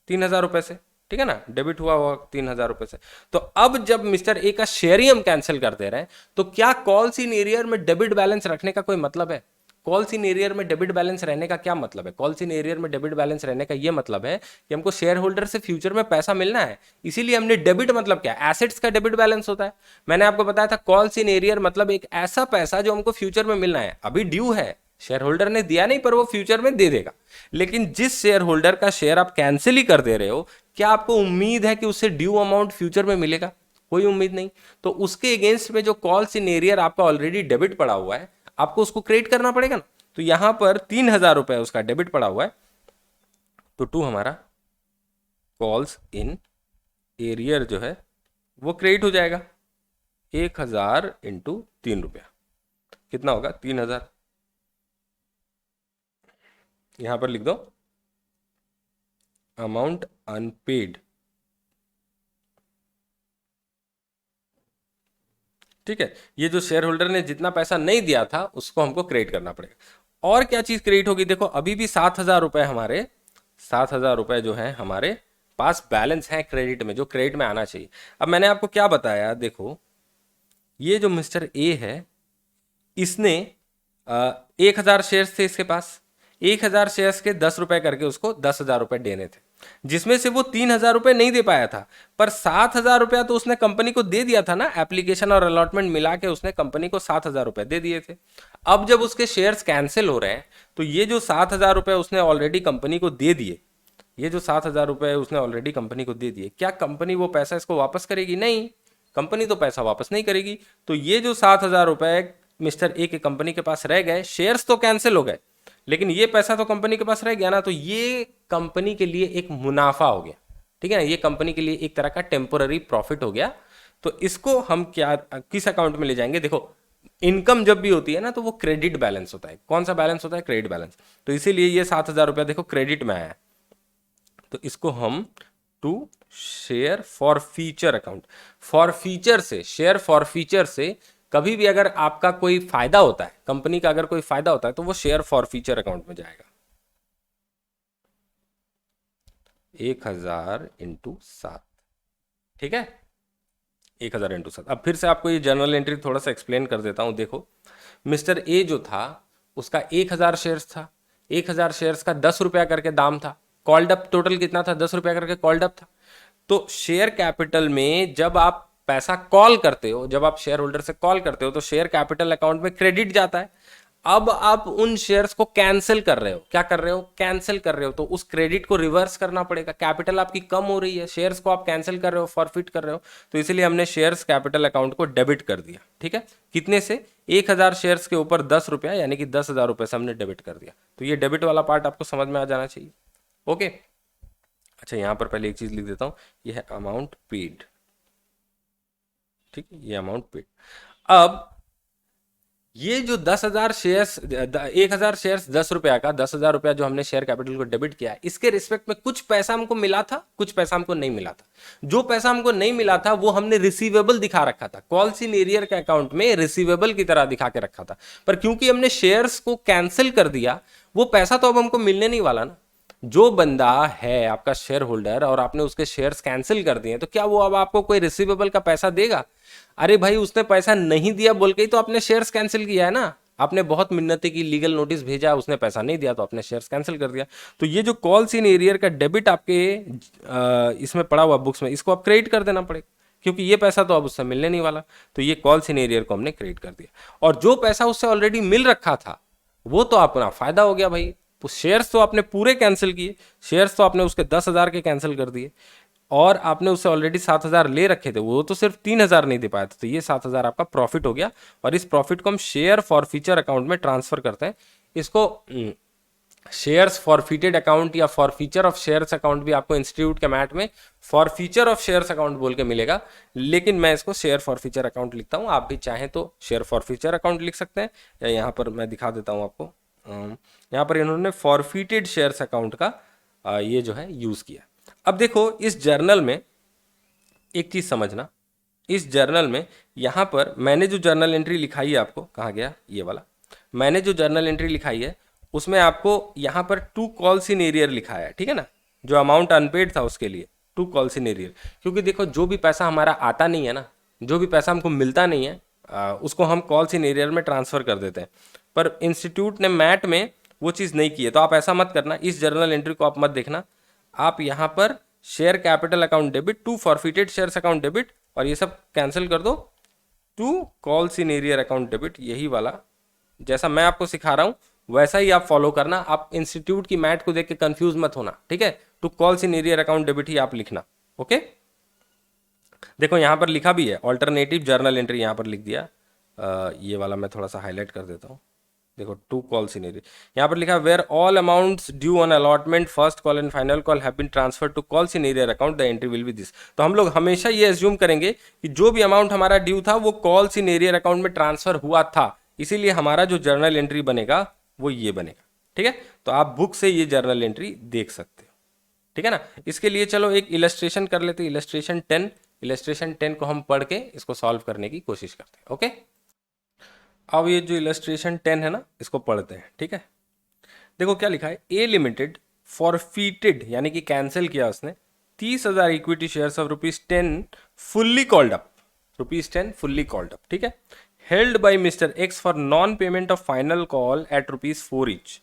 A: 3000 रुपए से, ठीक है ना, डेबिट हुआ होगा 3000 रुपए से। तो अब जब मिस्टर ए का शेयर ही हम कैंसिल कर दे रहे हैं, तो क्या कॉल्स इन एरियर में डेबिट बैलेंस रखने का कोई मतलब है? कॉल्स इन एरियर में डेबिट बैलेंस रहने का क्या मतलब है? कॉल्स इन एरियर में डेबिट बैलेंस रहने का ये मतलब है कि हमको शेयर होल्डर से फ्यूचर में पैसा मिलना है, इसीलिए हमने डेबिट मतलब क्या, एसेट्स का डेबिट बैलेंस होता है। मैंने आपको बताया था कॉल्स इन एरियर मतलब एक ऐसा पैसा जो हमको फ्यूचर में मिलना है, अभी ड्यू है, शेयर होल्डर ने दिया नहीं पर वो फ्यूचर में दे देगा। लेकिन जिस शेयर होल्डर का शेयर आप कैंसिल ही कर दे रहे हो, क्या आपको उम्मीद है कि उससे ड्यू अमाउंट फ्यूचर में मिलेगा? कोई उम्मीद नहीं। तो उसके अगेंस्ट में जो कॉल्स इन एरियर आपका ऑलरेडी डेबिट पड़ा हुआ है, आपको उसको क्रेडिट करना पड़ेगा ना। तो यहां पर 3000 रुपए उसका डेबिट पड़ा हुआ है, तो टू हमारा कॉल्स इन एरियर जो है वो क्रेडिट हो जाएगा। 1000 इंटू 3 रुपया कितना होगा? 3000। यहां पर लिख दो अमाउंट अनपेड, ठीक है। ये जो शेयर होल्डर ने जितना पैसा नहीं दिया था उसको हमको क्रेडिट करना पड़ेगा। और क्या चीज क्रेडिट होगी? देखो अभी भी 7000 रुपए हमारे, 7000 रुपए जो है हमारे पास बैलेंस है क्रेडिट में, जो क्रेडिट में आना चाहिए। अब मैंने आपको क्या बताया, देखो ये जो मिस्टर ए है इसने 1000 शेयर्स थे इसके पास, 1000 शेयर्स के 10 रुपए करके उसको 10,000 रुपए देने थे, जिसमें से वो 3000 रुपए नहीं दे पाया था, पर 7000 रुपया तो उसने कंपनी को दे दिया था ना, एप्लीकेशन और अलॉटमेंट मिला के उसने कंपनी को 7000 रुपए दे दिए थे। अब जब उसके शेयर्स कैंसिल हो रहे हैं, तो ये जो 7000 रुपए उसने ऑलरेडी कंपनी को दे दिए, ये जो 7000 रुपए उसने ऑलरेडी कंपनी को दे दिए, क्या कंपनी वो पैसा इसको वापस करेगी? नहीं, कंपनी तो पैसा वापस नहीं करेगी। तो ये जो 7000 रुपए मिस्टर ए के कंपनी के पास रह गए, शेयर्स तो कैंसिल हो गए लेकिन ये पैसा तो कंपनी के पास रह गया ना, तो ये कंपनी के लिए एक मुनाफा हो गया, ठीक है ना, ये कंपनी के लिए एक तरह का टेम्पोररी प्रॉफिट हो गया। तो इसको हम क्या किस अकाउंट में ले जाएंगे? देखो इनकम जब भी होती है ना तो वो क्रेडिट बैलेंस होता है। कौन सा बैलेंस होता है? Credit balance. तो इसीलिए ये 7000 रुपया देखो क्रेडिट में आया है, तो इसको हम to share for future account, for future से, शेयर फॉर फ्यूचर से कभी भी अगर आपका कोई फायदा होता है, कंपनी का अगर कोई फायदा होता है, तो वो शेयर फॉर फ्यूचर अकाउंट में जाएगा। 1000 इंटू 7, ठीक है, 1000 इंटू 7। अब फिर से आपको ये जर्नल एंट्री थोड़ा सा एक्सप्लेन कर देता हूं। देखो मिस्टर ए जो था उसका 1000 शेयर्स था, 1000 शेयर्स का 10 रुपया करके दाम था, कॉल्ड अप टोटल कितना था? 10 रुपया करके कॉल्ड अप था। तो शेयर कैपिटल में जब आप पैसा कॉल करते हो, जब आप शेयर होल्डर से कॉल करते हो, तो शेयर कैपिटल अकाउंट में क्रेडिट जाता है। अब आप उन शेयर्स को कैंसिल कर रहे हो, क्या कर रहे हो? कैंसिल कर रहे हो, तो उस क्रेडिट को रिवर्स करना पड़ेगा। कैपिटल आपकी कम हो रही है, शेयर्स को आप कैंसिल कर रहे हो, फॉरफिट कर रहे हो, तो इसलिए हमने शेयर्स कैपिटल अकाउंट को डेबिट कर दिया, ठीक है। कितने से? 1000 शेयर्स के ऊपर 10 रुपया, यानी कि 10,000 रुपए से हमने डेबिट कर दिया। तो ये डेबिट वाला पार्ट आपको समझ में आ जाना चाहिए, ओके। अच्छा यहां पर पहले एक चीज लिख देता हूं, यह है अमाउंट पेड, ठीक है, ये अमाउंट पेड। अब ये जो 10,000 शेयर्स, 1000 शेयर्स 10 रुपया का, 10,000 रुपया जो हमने शेयर कैपिटल को डेबिट किया, इसके रिस्पेक्ट में कुछ पैसा हमको मिला था, कुछ पैसा हमको नहीं मिला था। जो पैसा हमको नहीं मिला था वो हमने रिसीवेबल दिखा रखा था, कॉल्स इन एरियर के अकाउंट में रिसीवेबल की तरह दिखा के रखा था। पर क्योंकि हमने शेयर्स को कैंसिल कर दिया, वो पैसा तो अब हमको मिलने नहीं वाला ना। जो बंदा है आपका शेयर होल्डर और आपने उसके शेयर्स कैंसिल कर दिए, तो क्या वो अब आपको कोई रिसीवेबल का पैसा देगा? अरे भाई उसने पैसा नहीं दिया बोल के ही तो आपने शेयर्स कैंसिल किया है ना। आपने बहुत मिन्नतें की, लीगल नोटिस भेजा, उसने पैसा नहीं दिया तो आपने शेयर्स कैंसिल कर दिया। तो ये जो कॉल्स इन एरियर का डेबिट आपके इसमें पड़ा हुआ बुक्स में, इसको आप क्रेडिट कर देना पड़ेगा, क्योंकि ये पैसा तो अब उससे मिलने नहीं वाला। तो ये कॉल्स इन एरियर को हमने क्रेडिट कर दिया। और जो पैसा उससे ऑलरेडी मिल रखा था वो तो अपना फायदा हो गया भाई। शेयर्स तो आपने पूरे कैंसिल किए, शेयर्स तो आपने उसके 10,000 के कैंसिल कर दिए, और आपने उससे ऑलरेडी 7,000 ले रखे थे, वो तो सिर्फ 3,000 नहीं दे पाया था। तो ये 7,000 आपका प्रॉफिट हो गया, और इस प्रॉफिट को हम शेयर फॉर फ्यूचर अकाउंट में ट्रांसफर करते हैं। इसको शेयर्स फॉरफिटेड अकाउंट या for future of shares account भी आपको इंस्टीट्यूट के मैट में for future of shares account बोल के मिलेगा, लेकिन मैं इसको शेयर फॉर फ्यूचर अकाउंट लिखता हूं। आप भी चाहें तो शेयर फॉर फ्यूचर अकाउंट लिख सकते हैं, या यहाँ पर मैं दिखा देता हूं आपको। यहाँ पर इन्होंने फॉरफिटेड शेयर्स अकाउंट का ये जो है यूज किया। अब देखो इस जर्नल में एक चीज समझना, इस जर्नल में यहाँ पर मैंने जो जर्नल एंट्री लिखाई है, आपको कहाँ गया ये वाला, मैंने जो जर्नल एंट्री लिखाई है उसमें आपको यहाँ पर 2 कॉल्स इन एरियर लिखा है, ठीक है ना, जो अमाउंट अनपेड था उसके लिए 2 कॉल्स इन एरियर। क्योंकि देखो जो भी पैसा हमारा आता नहीं है ना, जो भी पैसा हमको मिलता नहीं है उसको हम कॉल्स इन एरियर में ट्रांसफर कर देते हैं। पर इंस्टीट्यूट ने मैट में वो चीज़ नहीं की है, तो आप ऐसा मत करना, इस जर्नल एंट्री को आप मत देखना। आप यहाँ पर share capital account debit, 2 forfeited shares account debit, और ये सब कैंसिल कर दो, 2 calls in arrear account debit, यही वाला जैसा मैं आपको सिखा रहा हूँ वैसा ही आप फॉलो करना। आप इंस्टीट्यूट की मैट को देख के कंफ्यूज मत होना, ठीक है। 2 calls in arrear account debit ही आप लिखना, ओके। देखो यहाँ पर लिखा भी है ऑल्टरनेटिव जर्नल एंट्री, यहाँ पर लिख दिया। ये वाला मैं थोड़ा सा हाईलाइट कर देता हूँ। देखो 2 कॉल्स इन एरियर, यहाँ पर लिखा where all amounts due on allotment first call and final call have been transfer to calls in arrear account, the entry will be this. तो हम लोग हमेशा ये एज्यूम करेंगे कि जो भी अमाउंट हमारा ड्यू था वो कॉल्स इन एरियर अकाउंट में ट्रांसफर हुआ था, इसीलिए हमारा जो जर्नल एंट्री बनेगा वो ये बनेगा, ठीक है। तो आप बुक से ये जर्नल एंट्री देख सकते हो, ठीक है ना। इसके लिए चलो एक इलस्ट्रेशन कर लेते हैं, इलस्ट्रेशन 10 को हम पढ़ के इसको सॉल्व करने की कोशिश करते हैं, ओके। अब ये जो इलस्ट्रेशन 10 है ना, इसको पढ़ते हैं, ठीक है। देखो क्या लिखा है, ए लिमिटेड फॉरफीटेड यानी कि कैंसिल किया उसने 30,000 equity shares of ₹10 fully called up, ₹10 fully called up, ठीक है, held by mister x for non payment of final call at ₹4 each.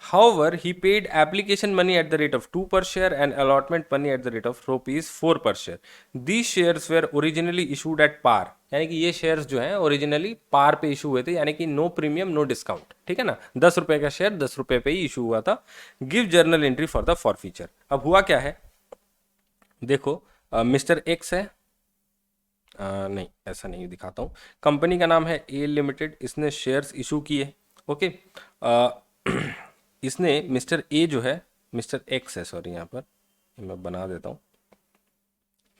A: However, he paid application money at the rate of 2 per share and allotment money at the rate of ₹4 per share. These shares were originally issued at par. यानी कि ये shares जो हैं originally पार पे issue हुए थे, यानी कि नो प्रीमियम नो डिस्काउंट, ठीक है ना। 10 रुपए का शेयर 10 रुपए पे ही इशू हुआ था। Give journal entry for the forfeiture. अब हुआ क्या है, देखो मिस्टर एक्स है, नहीं ऐसा नहीं दिखाता हूँ, कंपनी का नाम है ए लिमिटेड, इसने शेयर्स इशू किए, ओके। इसने मिस्टर ए जो है, मिस्टर एक्स है सॉरी, यहाँ पर मैं बना देता हूँ,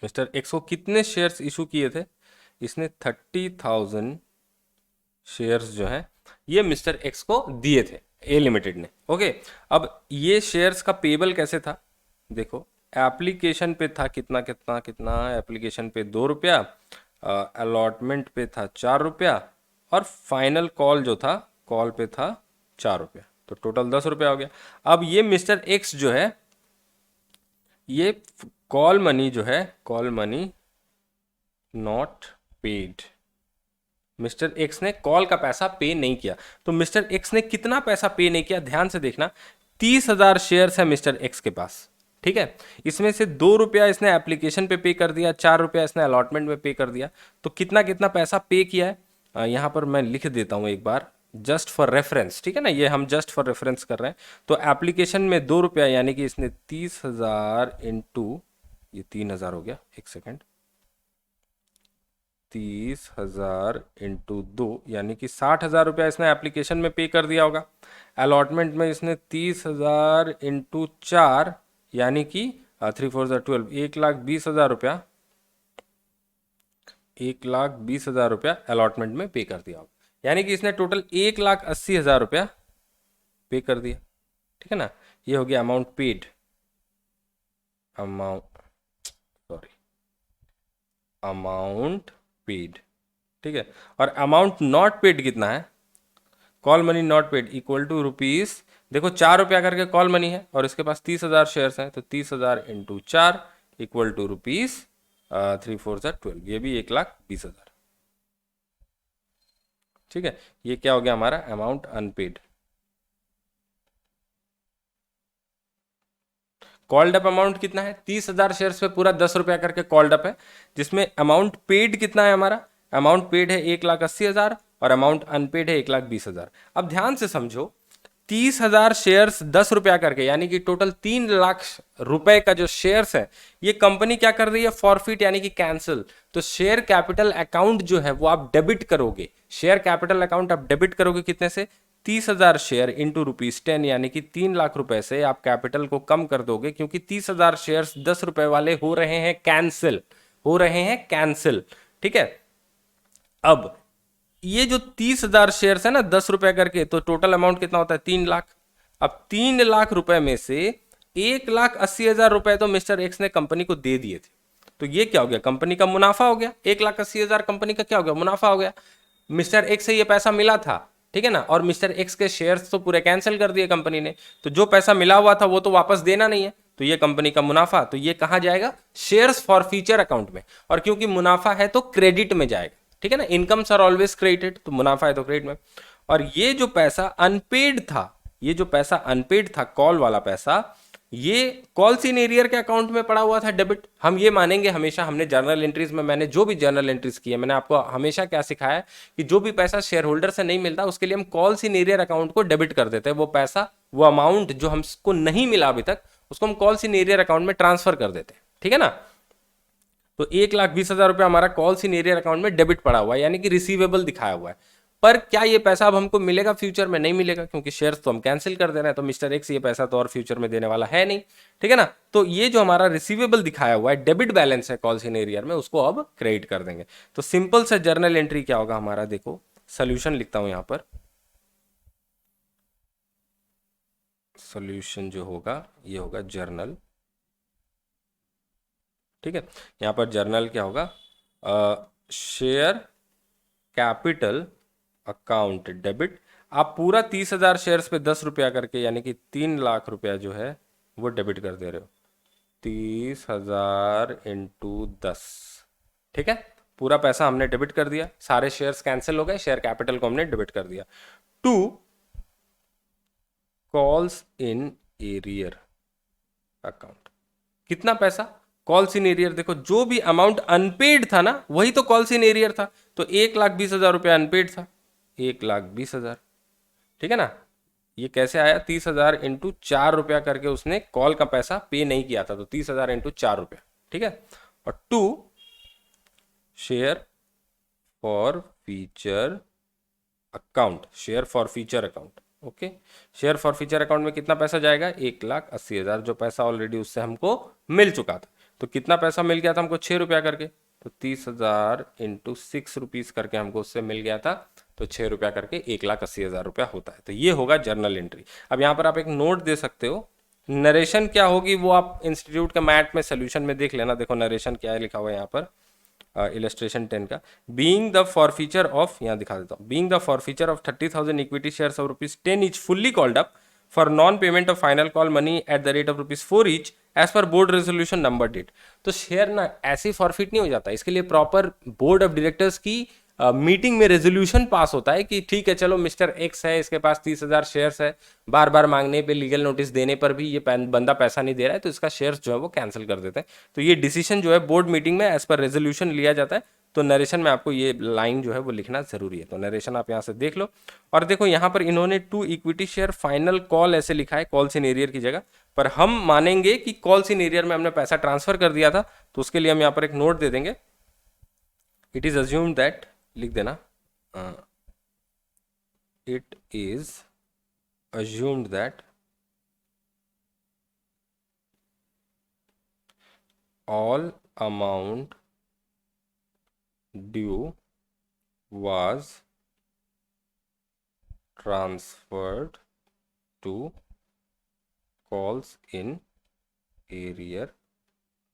A: मिस्टर एक्स को कितने शेयर्स इशू किए थे, इसने 30,000 शेयर्स जो है ये मिस्टर एक्स को दिए थे ए लिमिटेड ने, ओके। अब ये शेयर्स का पेबल कैसे था, देखो एप्लीकेशन पे था कितना कितना कितना, एप्लीकेशन पे ₹2, अलॉटमेंट पे था ₹4, और फाइनल कॉल जो था कॉल पे था ₹4, तो टोटल ₹10 हो गया। अब ये मिस्टर एक्स जो है, ये कॉल मनी जो है, call money not paid, mister x ने कॉल का पैसा पे नहीं किया। तो मिस्टर एक्स ने कितना पैसा पे नहीं किया, ध्यान से देखना, 30,000 शेयर्स है मिस्टर एक्स के पास, ठीक है। इसमें से ₹2 इसने एप्लीकेशन पे कर दिया, ₹4 इसने अलॉटमेंट में पे कर दिया, तो कितना कितना पैसा पे किया है, यहाँ पर मैं लिख देता हूँ एक बार जस्ट फॉर रेफरेंस, ठीक है ना, ये हम जस्ट फॉर रेफरेंस कर रहे हैं। तो एप्लीकेशन में ₹2 यानी कि इसने 30,000 इंटू, ये 3,000 हो गया, एक सेकेंड, 30,000 इंटू 2 यानी कि ₹60,000 इसने एप्लीकेशन में पे कर दिया होगा। अलॉटमेंट में इसने 30,000 इंटू 4 यानी कि 3 4 12, ₹1,20,000, ₹1,20,000 अलॉटमेंट में पे कर दिया होगा, यानी कि इसने टोटल ₹1,80,000 पे कर दिया, ठीक है ना। ये हो गया अमाउंट पेड, अमाउंट पेड, ठीक है। और अमाउंट नॉट पेड कितना है, call money not paid equal to ₹, देखो ₹4 करके कॉल मनी है और इसके पास 30,000 शेयर्स हैं, तो 30,000 इंटू 4 इक्वल टू ₹, 3 4 12, ये भी 1,20,000, ठीक है। ये क्या हो गया हमारा amount unpaid. Called up amount कितना है, 30,000 शेयर्स पे पूरा ₹10 करके कॉल्ड अप है, जिसमें अमाउंट पेड कितना है, हमारा अमाउंट पेड है 1,80,000 और अमाउंट अनपेड है 1,20,000। अब ध्यान से समझो, 30,000 शेयर्स ₹10 करके यानी कि टोटल ₹3,00,000 का जो शेयर्स है, ये कंपनी क्या कर रही है, फॉरफिट यानी कि कैंसिल। तो शेयर कैपिटल अकाउंट जो है वो आप डेबिट करोगे, शेयर कैपिटल अकाउंट आप डेबिट करोगे कितने से, 30,000 शेयर इंटू ₹10 यानी कि ₹3,00,000 से आप कैपिटल को कम कर दोगे, क्योंकि 30,000 शेयर्स ₹10 वाले हो रहे हैं कैंसिल, हो रहे हैं कैंसिल, ठीक है। अब ये जो 30,000 शेयर्स है ना ₹10 करके, तो टोटल अमाउंट कितना होता है, 3,00,000। अब ₹3,00,000 में से ₹1,80,000 तो मिस्टर एक्स ने कंपनी को दे दिए थे, तो ये क्या हो गया, कंपनी का मुनाफा हो गया। 1,80,000 कंपनी का क्या हो गया, मुनाफा हो गया। मिस्टर एक्स से ये पैसा मिला था, ठीक है ना, और मिस्टर एक्स के शेयर्स तो पूरे कैंसिल कर दिए कंपनी ने, तो जो पैसा मिला हुआ था वो तो वापस देना नहीं है, तो ये कंपनी का मुनाफा, तो ये कहां जाएगा, शेयर्स फॉर फ्यूचर अकाउंट में। और क्योंकि मुनाफा है तो क्रेडिट में जाएगा, ठीक है ना, इनकम्स आर ऑलवेज क्रेडिटेड, तो मुनाफा है तो क्रेडिट में। और ये जो पैसा अनपेड था, ये जो पैसा अनपेड था, कॉल वाला पैसा, ये कॉल इन एरियर के अकाउंट में पड़ा हुआ था, डेबिट। हम ये मानेंगे हमेशा, हमने जर्नल एंट्रीज में, मैंने जो भी जर्नल एंट्रीज की है, मैंने आपको हमेशा क्या सिखाया है कि जो भी पैसा शेयर होल्डर से नहीं मिलता उसके लिए हम कॉल इन एरियर अकाउंट को डेबिट कर देते हैं। वो पैसा, वो अमाउंट जो हमको नहीं मिला अभी तक, उसको हम कॉल इन एरियर अकाउंट में ट्रांसफर कर देते हैं, ठीक है ना। तो 1,20,000 रुपया हमारा कॉल इन एरियर अकाउंट में डेबिट पड़ा हुआ है, यानी कि रिसीवेबल दिखाया हुआ है। पर क्या ये पैसा अब हमको मिलेगा फ्यूचर में, नहीं मिलेगा, क्योंकि शेयर्स तो हम कैंसिल कर दे रहे हैं, तो मिस्टर एक्स ये पैसा तो और फ्यूचर में देने वाला है नहीं, ठीक है ना। तो ये जो हमारा रिसीवेबल दिखाया हुआ है, डेबिट बैलेंस है कॉल इन एरियर में, उसको अब क्रेडिट कर देंगे। तो सिंपल से जर्नल एंट्री क्या होगा हमारा, देखो सोल्यूशन लिखता हूं यहां पर, सोल्यूशन जो होगा ये होगा जर्नल, ठीक है। यहां पर जर्नल क्या होगा, शेयर कैपिटल अकाउंट डेबिट। आप पूरा 30,000 शेयर्स पे 10 रुपया करके, यानी कि 3 लाख रुपया जो है वो डेबिट कर दे रहे हो, 30,000 इंटू 10, ठीक है। पूरा पैसा हमने डेबिट कर दिया, सारे शेयर्स कैंसिल हो गए, शेयर कैपिटल को हमने डेबिट कर दिया। To calls in arrear account, कितना पैसा, कॉल्स इन एरियर, देखो जो भी अमाउंट अनपेड था ना वही तो कॉल्स इन एरियर था, तो 1,20,000 रुपया अनपेड था, 1,20,000, ठीक है ना। ये कैसे आया, 30,000 इंटू 4 रुपया करके उसने कॉल का पैसा पे नहीं किया था, तो 30,000 इंटू 4 रुपया, ठीक है। और to share for future account, share for future account, okay. Share for future account में कितना पैसा जाएगा, 1,80,000, जो पैसा ऑलरेडी उससे हमको मिल चुका था। तो कितना पैसा मिल गया था हमको, 6 रुपया करके, तो 30,000 इंटू 6 रुपीज करके हमको उससे मिल गया था, तो 6 रुपया करके 1,80,000 रुपया होता है। तो ये होगा जर्नल एंट्री। अब यहाँ पर आप एक नोट दे सकते हो, नरेशन क्या होगी वो आप इंस्टीट्यूट के मैथ में सोल्यूशन में देख लेना। देखो नरेशन क्या है लिखा हुआ है यहाँ पर, इलस्ट्रेशन 10 का, बीइंग द फॉरफीचर ऑफ, यहाँ दिखा देता हूँ, being the forfeiture of 30,000 equity shares of ₹10 each fully called up for non payment of final call money at the rate of ₹4 each as per board resolution number date. तो share ना ऐसे forfeit नहीं हो जाता, इसके लिए proper board of directors की meeting में रेजोल्यूशन पास होता है कि ठीक है चलो मिस्टर एक्स है, इसके पास 30,000 शेयर्स है, बार बार मांगने पे, लीगल नोटिस देने पर भी ये बंदा पैसा नहीं दे रहा है, तो इसका शेयर्स जो है वो कैंसिल कर देते हैं। तो ये डिसीजन जो है बोर्ड मीटिंग में एज पर रेजोल्यूशन लिया जाता है। तो नरेशन में आपको ये लाइन जो है वो लिखना जरूरी है, तो नरेशन आप यहाँ से देख लो। और देखो यहाँ पर इन्होंने 2 इक्विटी शेयर फाइनल कॉल ऐसे लिखा है, कॉल्स इन एरियर की जगह, पर हम मानेंगे कि कॉल्स इन एरियर में हमने पैसा ट्रांसफर कर दिया था, तो उसके लिए हम यहाँ पर एक नोट दे देंगे, इट इज अज्यूम्ड दैट, लिख देना, it is assumed that all amount due was transferred to calls in arrear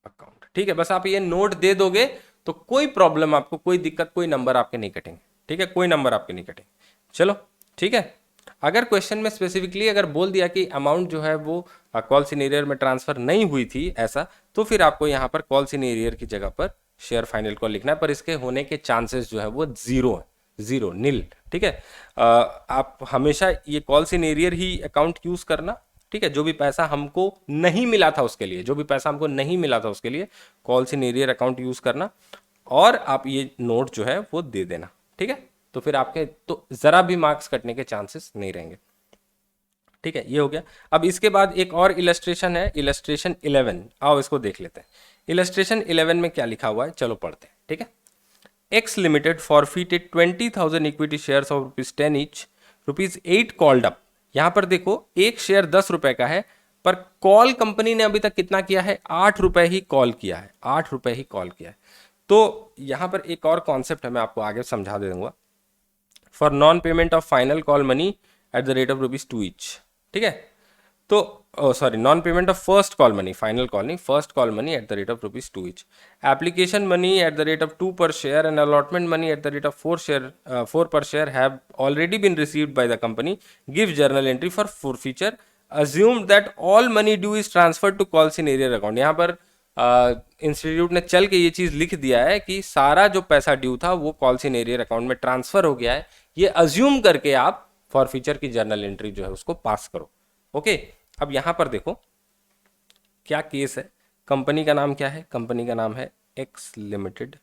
A: account। ठीक है, बस आप ये नोट दे दोगे तो कोई प्रॉब्लम, आपको कोई दिक्कत, कोई नंबर आपके नहीं कटेंगे, ठीक है, कोई नंबर आपके नहीं कटेंगे। चलो ठीक है। अगर क्वेश्चन में स्पेसिफिकली अगर बोल दिया कि अमाउंट जो है वो कॉल्स इन एरियर में ट्रांसफर नहीं हुई थी ऐसा, तो फिर आपको यहाँ पर कॉल्स इन एरियर की जगह पर शेयर फाइनल कॉल लिखना है, पर इसके होने के चांसेस जो है वो जीरो है, जीरो, नील, ठीक है। आप हमेशा ये calls in arrear he account use करना, ठीक है। जो भी पैसा हमको नहीं मिला था उसके लिए, जो भी पैसा हमको नहीं मिला था उसके लिए calls in arrear account use करना, और आप ये नोट जो है वो दे देना, ठीक है। तो फिर आपके तो जरा भी मार्क्स कटने के चांसेस नहीं रहेंगे, ठीक है। ये हो गया। अब इसके बाद एक और इलस्ट्रेशन है, इलस्ट्रेशन 11, आओ इसको देख लेते हैं। इलस्ट्रेशन 11 में क्या लिखा हुआ है, चलो पढ़ते हैं, ठीक है। X limited forfeited 20,000 equity shares of ₹10 each, ₹8 called up. यहां पर देखो एक शेयर 10 रुपए का है, पर कॉल कंपनी ने अभी तक कितना किया है, 8 रुपए ही कॉल किया है, 8 रुपए ही कॉल किया है। तो यहां पर एक और कॉन्सेप्ट है, मैं आपको आगे समझा दे दूंगा। For non payment of final call money at the rate of ₹2 each, ठीक है। तो sorry, non payment of first call money, final call नहीं, first call money at the rate of ₹2 each, application money at the rate of 2 per share and allotment money at the rate of 4 per share have already been received by the company. Give journal entry for forfeiture. Assume that all money due is transferred to calls in arrear account. यहाँ पर institute ने चल के ये चीज़ लिख दिया है कि सारा जो पैसा ड्यू था वो कॉल्स इन एरियर अकाउंट में ट्रांसफर हो गया है। ये अज्यूम करके आप फॉरफीचर की जर्नल एंट्री जो है उसको पास करो। ओके, अब यहां पर देखो क्या केस है। कंपनी का नाम क्या है? कंपनी का नाम है एक्स लिमिटेड।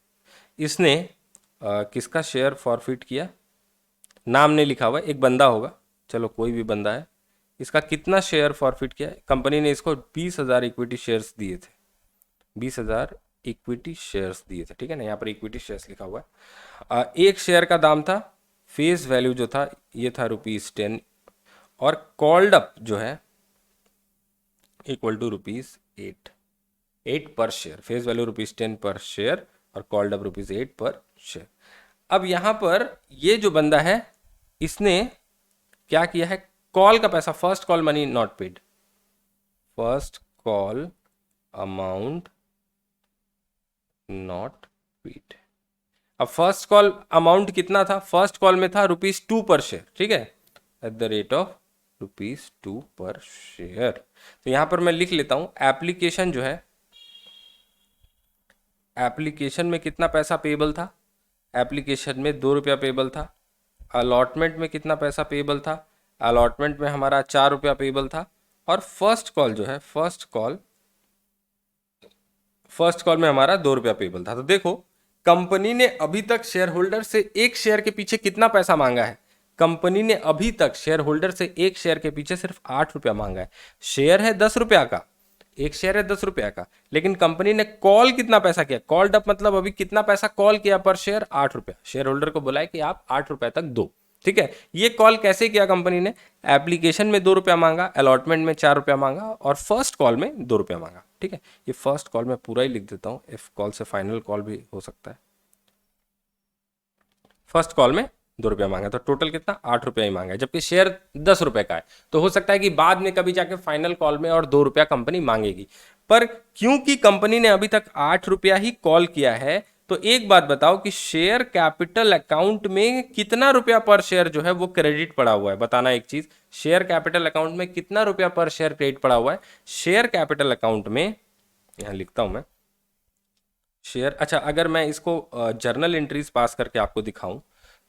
A: इसने किसका शेयर फॉरफिट किया? नाम नहीं लिखा हुआ, एक बंदा होगा, चलो कोई भी बंदा है। इसका कितना शेयर फॉरफिट किया? कंपनी ने इसको 20,000 इक्विटी शेयर्स दिए थे, 20,000 इक्विटी शेयर्स दिए थे, ठीक है ना, यहाँ पर इक्विटी शेयर्स लिखा हुआ है। एक शेयर का दाम था, फेस वैल्यू जो था ये था ₹10, और कॉल्ड अप जो है इक्वल टू ₹8 पर शेयर। फेस वैल्यू ₹10 पर शेयर और कॉल्ड अप ₹8 पर शेयर। अब यहां पर ये जो बंदा है इसने क्या किया है? कॉल का पैसा, first call money not paid, first call amount not paid. अब फर्स्ट कॉल अमाउंट कितना था? फर्स्ट कॉल में था ₹2 पर शेयर, ठीक है, एट द रेट ऑफ ₹2 पर शेयर। तो यहां पर मैं लिख लेता हूं, एप्लीकेशन जो है, एप्लीकेशन में कितना पैसा पेबल था? एप्लीकेशन में ₹2 पेबल था। अलॉटमेंट में कितना पैसा पेबल था? अलॉटमेंट में हमारा ₹4 पेबल था। और फर्स्ट कॉल जो है, फर्स्ट कॉल में हमारा ₹2 पेबल था। तो देखो कंपनी ने अभी तक शेयर होल्डर से एक शेयर के पीछे कितना पैसा मांगा है? कंपनी ने अभी तक शेयर होल्डर से एक शेयर के पीछे सिर्फ ₹8 मांगा है। शेयर है ₹10 का, एक शेयर है ₹10 का, लेकिन कंपनी ने कॉल कितना पैसा किया? कॉल्ड अप मतलब अभी कितना पैसा कॉल किया पर शेयर? ₹8। शेयर होल्डर को बोला है कि आप ₹8 तक दो, ठीक है। ये कॉल कैसे किया कंपनी ने? एप्लीकेशन में ₹2 मांगा, अलॉटमेंट में ₹4 मांगा और फर्स्ट कॉल में ₹2 मांगा, ठीक है। ये फर्स्ट कॉल में पूरा ही लिख देता हूं, इफ कॉल से फाइनल कॉल भी हो सकता है। फर्स्ट कॉल में ₹2 मांगा, तो टोटल कितना? ₹8 ही मांगा है, जबकि शेयर ₹10 का है। तो हो सकता है कि बाद में कभी जाके फाइनल कॉल में और ₹2 कंपनी मांगेगी, पर क्योंकि कंपनी ने अभी तक ₹8 ही कॉल किया है, तो एक बात बताओ कि शेयर कैपिटल अकाउंट में कितना रुपया पर शेयर जो है वो क्रेडिट पड़ा हुआ है? बताना एक चीज, शेयर कैपिटल अकाउंट में कितना रुपया पर शेयर क्रेडिट पड़ा हुआ है? शेयर कैपिटल अकाउंट में, यहां लिखता हूं मैं शेयर, अच्छा अगर मैं इसको जर्नल एंट्रीज पास करके आपको दिखाऊं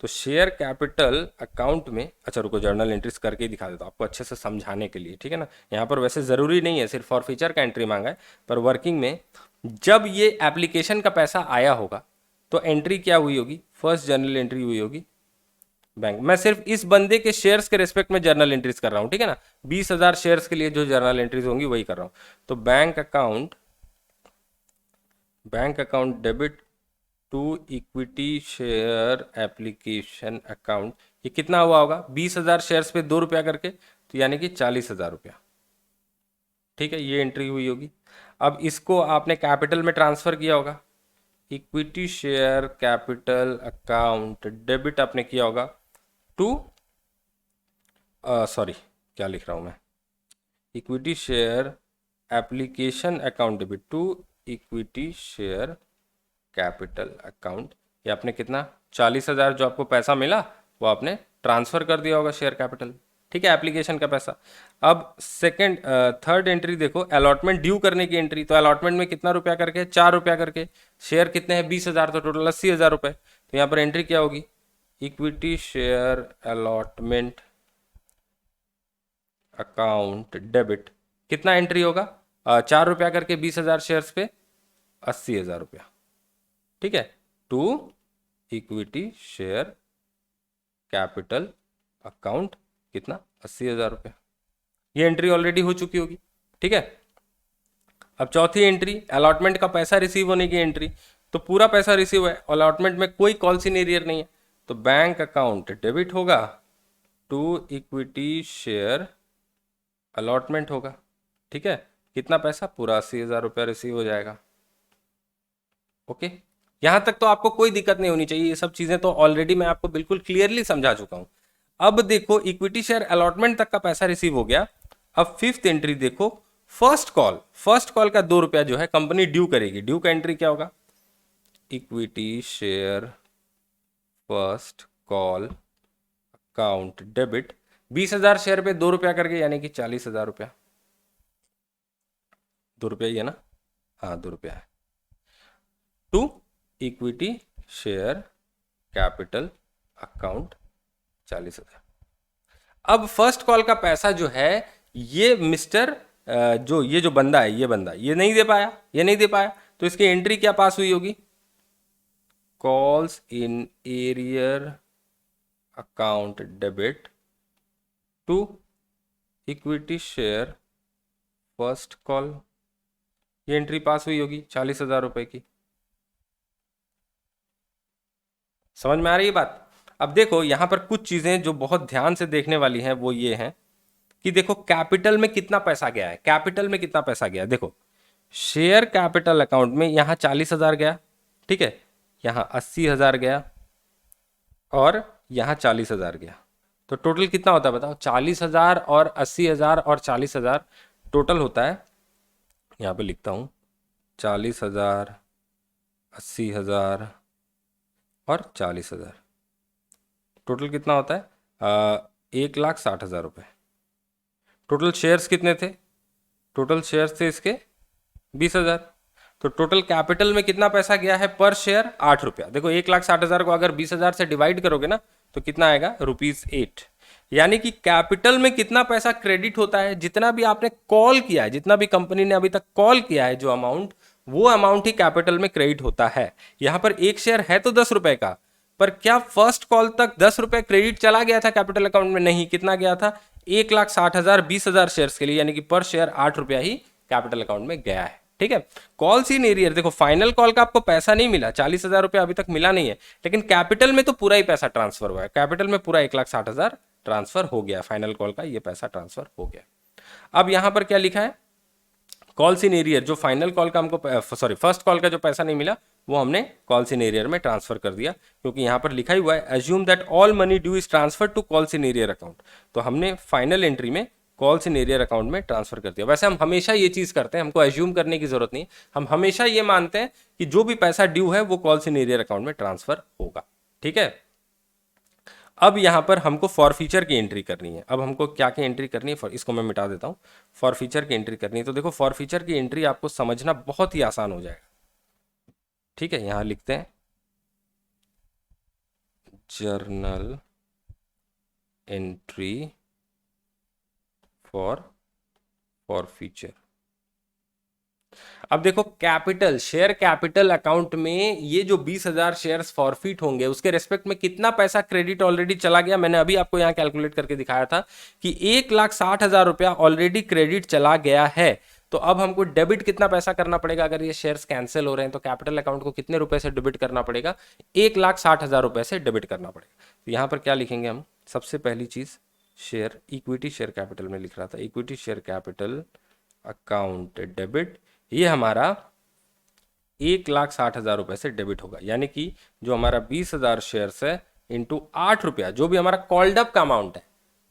A: तो शेयर कैपिटल अकाउंट में, अच्छा रुको जर्नल एंट्रीज करके ही दिखा देता हूं आपको अच्छे से समझाने के लिए, ठीक है ना। यहाँ पर वैसे ज़रूरी नहीं है, सिर्फ फॉरफीचर का एंट्री मांगा है, पर वर्किंग में जब ये एप्लीकेशन का पैसा आया होगा तो एंट्री क्या हुई होगी? फर्स्ट जर्नल एंट्री हुई होगी बैंक। मैं सिर्फ इस बंदे के शेयर्स के रेस्पेक्ट में जर्नल एंट्रीज कर रहा हूँ, ठीक है ना। 20,000 शेयर्स के लिए जो जर्नल एंट्रीज होंगी वही कर रहा हूँ। तो bank account debit to equity share application account, ये कितना हुआ होगा? 20,000 शेयर्स पे ₹2 करके, तो यानी कि ₹40,000, ठीक है, ये एंट्री हुई होगी। अब इसको आपने कैपिटल में ट्रांसफर किया होगा, equity share capital account debit आपने किया होगा टू, सॉरी क्या लिख रहा हूं मैं, equity share application account debit to equity share capital account. ये आपने कितना? 40,000 जो आपको पैसा मिला वो आपने ट्रांसफर कर दिया होगा शेयर कैपिटल, ठीक है, एप्लीकेशन का पैसा। अब थर्ड एंट्री देखो, अलॉटमेंट ड्यू करने की एंट्री। तो अलॉटमेंट में कितना रुपया करके? ₹4 करके। शेयर कितने हैं? 20,000, तो टोटल ₹80,000। तो यहाँ पर एंट्री क्या होगी? Equity share allotment account debit, कितना एंट्री होगा? ₹4 करके 20,000 शेयर्स पे ₹80,000, ठीक है, to equity share capital account कितना? ₹80,000। ये एंट्री ऑलरेडी हो चुकी होगी, ठीक है। अब चौथी एंट्री, अलॉटमेंट का पैसा रिसीव होने की एंट्री। तो पूरा पैसा रिसीव है, अलॉटमेंट में कोई कॉल्स इन एरियर नहीं है, तो बैंक अकाउंट डेबिट होगा टू इक्विटी शेयर अलॉटमेंट होगा, ठीक है। कितना पैसा? पूरा ₹80,000 रिसीव हो जाएगा। ओके, यहां तक तो आपको कोई दिक्कत नहीं होनी चाहिए, ये सब चीजें तो ऑलरेडी मैं आपको बिल्कुल क्लियरली समझा चुका हूं। अब देखो इक्विटी शेयर अलॉटमेंट तक का पैसा रिसीव हो गया, अब फिफ्थ एंट्री देखो, फर्स्ट कॉल का 2 रुपया जो है कंपनी ड्यू करेगी। ड्यू का एंट्री क्या होगा? Equity share first call account debit, 20,000 share पे 2 रुपया करके, यानी कि 40,000 रुपया। 2 रुपया ही है ना? हाँ 2 रुपया है। To equity share capital account 40,000। अब फर्स्ट कॉल का पैसा जो है ये मिस्टर ये जो बंदा है, ये नहीं दे पाया, तो इसकी एंट्री क्या पास हुई होगी? Calls in arrear account debit to equity share first call, ये एंट्री पास हुई होगी 40,000 रुपए की। समझ में आ रही है बात? अब देखो यहां पर कुछ चीजें जो बहुत ध्यान से देखने वाली हैं वो ये हैं कि देखो कैपिटल में कितना पैसा गया है, देखो शेयर कैपिटल अकाउंट में यहां 40,000 गया, ठीक है, यहां 80,000 गया और यहां 40,000 गया, तो टोटल कितना होता है बताओ? 40,000 और 80,000 और 40,000 टोटल होता है, यहां पे लिखता हूं 40,000, 80,000 और 40,000, टोटल कितना होता है? 1,60,000 रुपये। टोटल शेयर्स कितने थे? टोटल शेयर्स थे इसके 20,000, तो टोटल कैपिटल में कितना पैसा गया है पर शेयर? 8 रुपया। देखो 1,60,000 को अगर 20,000 से डिवाइड करोगे ना तो कितना आएगा? ₹8। यानी कि कैपिटल में कितना पैसा क्रेडिट होता है? जितना भी आपने कॉल किया है, जितना भी कंपनी ने अभी तक कॉल किया है जो अमाउंट, वो अमाउंट ही कैपिटल में क्रेडिट होता है। यहां पर एक शेयर है तो 10 रुपए का, पर क्या फर्स्ट कॉल तक 10 रुपए क्रेडिट चला गया था कैपिटल अकाउंट में? नहीं। कितना गया था? 1,60,000 20,000 शेयर्स के लिए, यानी कि पर शेयर 8 रुपया ही कैपिटल अकाउंट में गया है। ठीक है। कॉल्स इन एरियर, देखो फाइनल कॉल का आपको पैसा नहीं मिला, 40,000 रुपया अभी तक मिला नहीं है, लेकिन कैपिटल में तो पूरा ही पैसा ट्रांसफर हुआ है। कैपिटल में पूरा 1,60,000 ट्रांसफर हो गया, फाइनल कॉल का ये पैसा ट्रांसफर हो गया। अब यहां पर क्या लिखा है? कॉल्स इन एरियर, जो फाइनल कॉल का हमको फर्स्ट कॉल का जो पैसा नहीं मिला वो हमने कॉल्स इन एरियर में ट्रांसफर कर दिया, क्योंकि यहां पर लिखा ही हुआ है assume that all money due is transfer to calls in arrear account, तो हमने फाइनल एंट्री में कॉल्स इन एरियर अकाउंट में ट्रांसफर कर दिया। वैसे हम हमेशा ये चीज करते हैं, हमको एज्यूम करने की जरूरत नहीं, हम हमेशा ये मानते हैं कि जो भी पैसा ड्यू है वो कॉल्स इन एरियर अकाउंट में ट्रांसफर होगा। ठीक है। अब यहां पर हमको फॉर फीचर की एंट्री करनी है। अब हमको क्या की एंट्री करनी है? इसको मैं मिटा देता हूं। फॉर फीचर की एंट्री करनी है, तो देखो फॉर फीचर की एंट्री आपको समझना बहुत ही आसान हो जाएगा। ठीक है, यहां लिखते हैं जर्नल एंट्री फॉर फीचर। अब देखो कैपिटल, शेयर कैपिटल अकाउंट में ये जो 20,000 शेयर्स फॉरफिट होंगे उसके रेस्पेक्ट में कितना पैसा क्रेडिट ऑलरेडी चला गया, मैंने अभी आपको यहां कैलकुलेट करके दिखाया था कि 1,60,000 रुपया ऑलरेडी क्रेडिट चला गया है। तो अब हमको डेबिट कितना पैसा करना पड़ेगा? अगर ये शेयर्स कैंसिल हो रहे हैं तो कैपिटल अकाउंट को कितने रुपए से डेबिट करना पड़ेगा? 1,60,000 रुपए से डेबिट करना पड़ेगा। तो यहां पर क्या लिखेंगे हम? सबसे पहली चीज शेयर, इक्विटी शेयर कैपिटल में लिख रहा था, equity share capital account debit, ये हमारा 1,60,000 रुपए से डेबिट होगा। यानी कि जो हमारा 20,000 शेयर्स है इंटू 8 रुपया, जो भी हमारा कॉल्ड अप का अमाउंट है,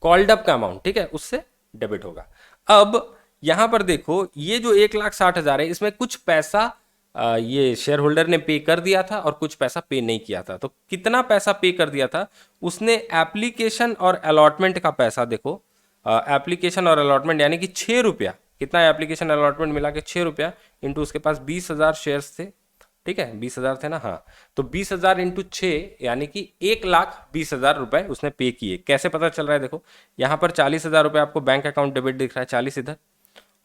A: कॉल्ड अप का अमाउंट, ठीक है, उससे डेबिट होगा। अब यहां पर देखो ये जो 1,60,000 है इसमें कुछ पैसा ये शेयर होल्डर ने पे कर दिया था और कुछ पैसा पे नहीं किया था। तो कितना पैसा पे कर दिया था? उसने एप्लीकेशन और अलॉटमेंट का पैसा, देखो एप्लीकेशन और अलॉटमेंट यानी कि 6 रुपया, कितना एप्लीकेशन अलॉटमेंट मिला के 6 रुपया इंटू उसके पास 20,000 शेयर्स थे, ठीक है 20,000 थे ना, हाँ, तो 20,000 इंटू 6 यानी कि 1,20,000 रुपए उसने पे किए। कैसे पता चल रहा है? देखो यहाँ पर 40,000 रुपए आपको बैंक अकाउंट डेबिट दिख रहा है, 40 इधर,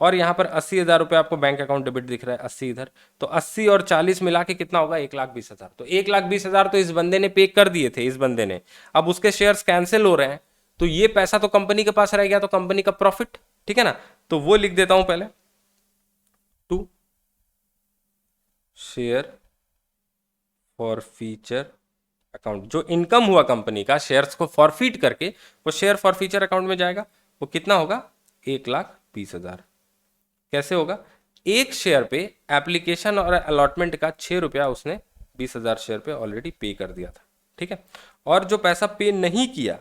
A: और यहाँ पर 80,000 रुपए आपको बैंक अकाउंट डेबिट दिख रहा है, 80 इधर, तो 80 और 40 मिला के कितना होगा? 1,20,000। तो 1,20,000 तो इस बंदे ने पे कर दिए थे, इस बंदे ने। अब उसके शेयर्स कैंसिल हो रहे हैं तो ये पैसा तो कंपनी के पास रह गया, तो कंपनी का प्रॉफिट, ठीक है ना, तो वो लिख देता हूं पहले, to share forfeiture account, जो इनकम हुआ कंपनी का शेयर्स को फॉरफिट करके वो शेयर फॉर फीचर अकाउंट में जाएगा, वो कितना होगा? 1,20,000। कैसे होगा? एक शेयर पे एप्लीकेशन और अलॉटमेंट का 6 रुपया उसने 20,000 शेयर पे ऑलरेडी पे कर दिया था, ठीक है, और जो पैसा पे नहीं किया,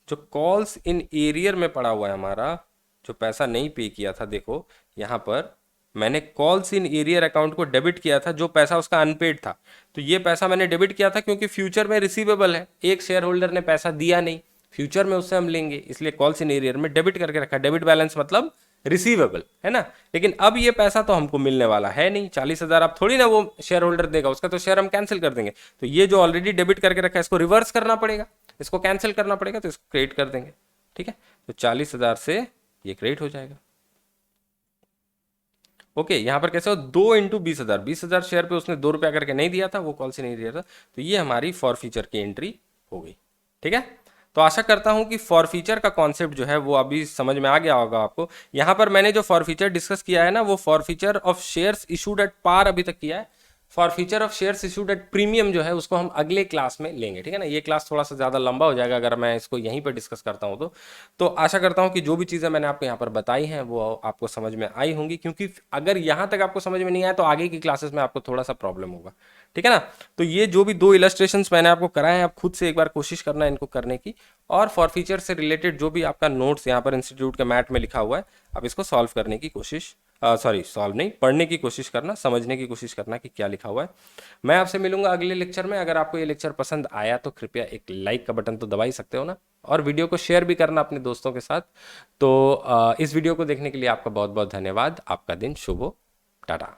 A: जो कॉल्स इन एरियर में पड़ा हुआ है हमारा, जो पैसा नहीं पे किया था, देखो यहाँ पर मैंने कॉल्स इन एरियर अकाउंट को डेबिट किया था, जो पैसा उसका अनपेड था। तो ये पैसा मैंने डेबिट किया था क्योंकि फ्यूचर में रिसीवेबल है, एक शेयर होल्डर ने पैसा दिया नहीं, फ्यूचर में उससे हम लेंगे, इसलिए कॉल्स इन एरियर में डेबिट करके रखा। डेबिट बैलेंस मतलब रिसीवेबल है ना। लेकिन अब ये पैसा तो हमको मिलने वाला है नहीं, 40,000 अब थोड़ी ना वो शेयर होल्डर देगा, उसका तो शेयर हम कैंसिल कर देंगे। तो ये जो ऑलरेडी डेबिट करके रखा है इसको रिवर्स करना पड़ेगा, इसको कैंसिल करना पड़ेगा, तो इसको क्रेडिट कर देंगे। ठीक है, तो 40,000 से ये क्रेडिट हो जाएगा। ओके, यहाँ पर कैसे हो, 2 × 20,000, 20,000 शेयर पे उसने 2 रुपया करके नहीं दिया था, वो कॉल से नहीं दिया था, तो ये हमारी फॉर फीचर की एंट्री हो गई। ठीक है, तो आशा करता हूं कि फॉर फीचर का कॉन्सेप्ट जो है वो अभी समझ में आ गया होगा आपको। यहाँ पर मैंने जो फॉर फीचर डिस्कस किया है ना, वो forfeiture of shares issued at par अभी तक किया है। Forfeiture of shares issued at premium जो है उसको हम अगले क्लास में लेंगे। ठीक है ना, ये क्लास थोड़ा सा ज़्यादा लंबा हो जाएगा अगर मैं इसको यहीं पर डिस्कस करता हूँ तो आशा करता हूँ कि जो भी चीज़ें मैंने आपको यहाँ पर बताई हैं वो आपको समझ में आई होंगी, क्योंकि अगर यहाँ तक आपको समझ में नहीं आया तो आगे की क्लासेस में आपको थोड़ा सा प्रॉब्लम होगा। ठीक है ना, तो ये जो भी 2 इलस्ट्रेशंस मैंने आपको कराए हैं, आप खुद से एक बार कोशिश करना इनको करने की, और फॉर फीचर से रिलेटेड जो भी आपका नोट्स यहाँ पर इंस्टीट्यूट के मैट में लिखा हुआ है, आप इसको सॉल्व करने की कोशिश, सॉल्व नहीं, पढ़ने की कोशिश करना, समझने की कोशिश करना कि क्या लिखा हुआ है। मैं आपसे मिलूंगा अगले लेक्चर में। अगर आपको ये लेक्चर पसंद आया तो कृपया एक लाइक का बटन तो दबा ही सकते हो ना, और वीडियो को शेयर भी करना अपने दोस्तों के साथ। तो इस वीडियो को देखने के लिए आपका बहुत बहुत धन्यवाद। आपका दिन शुभ हो। टाटा।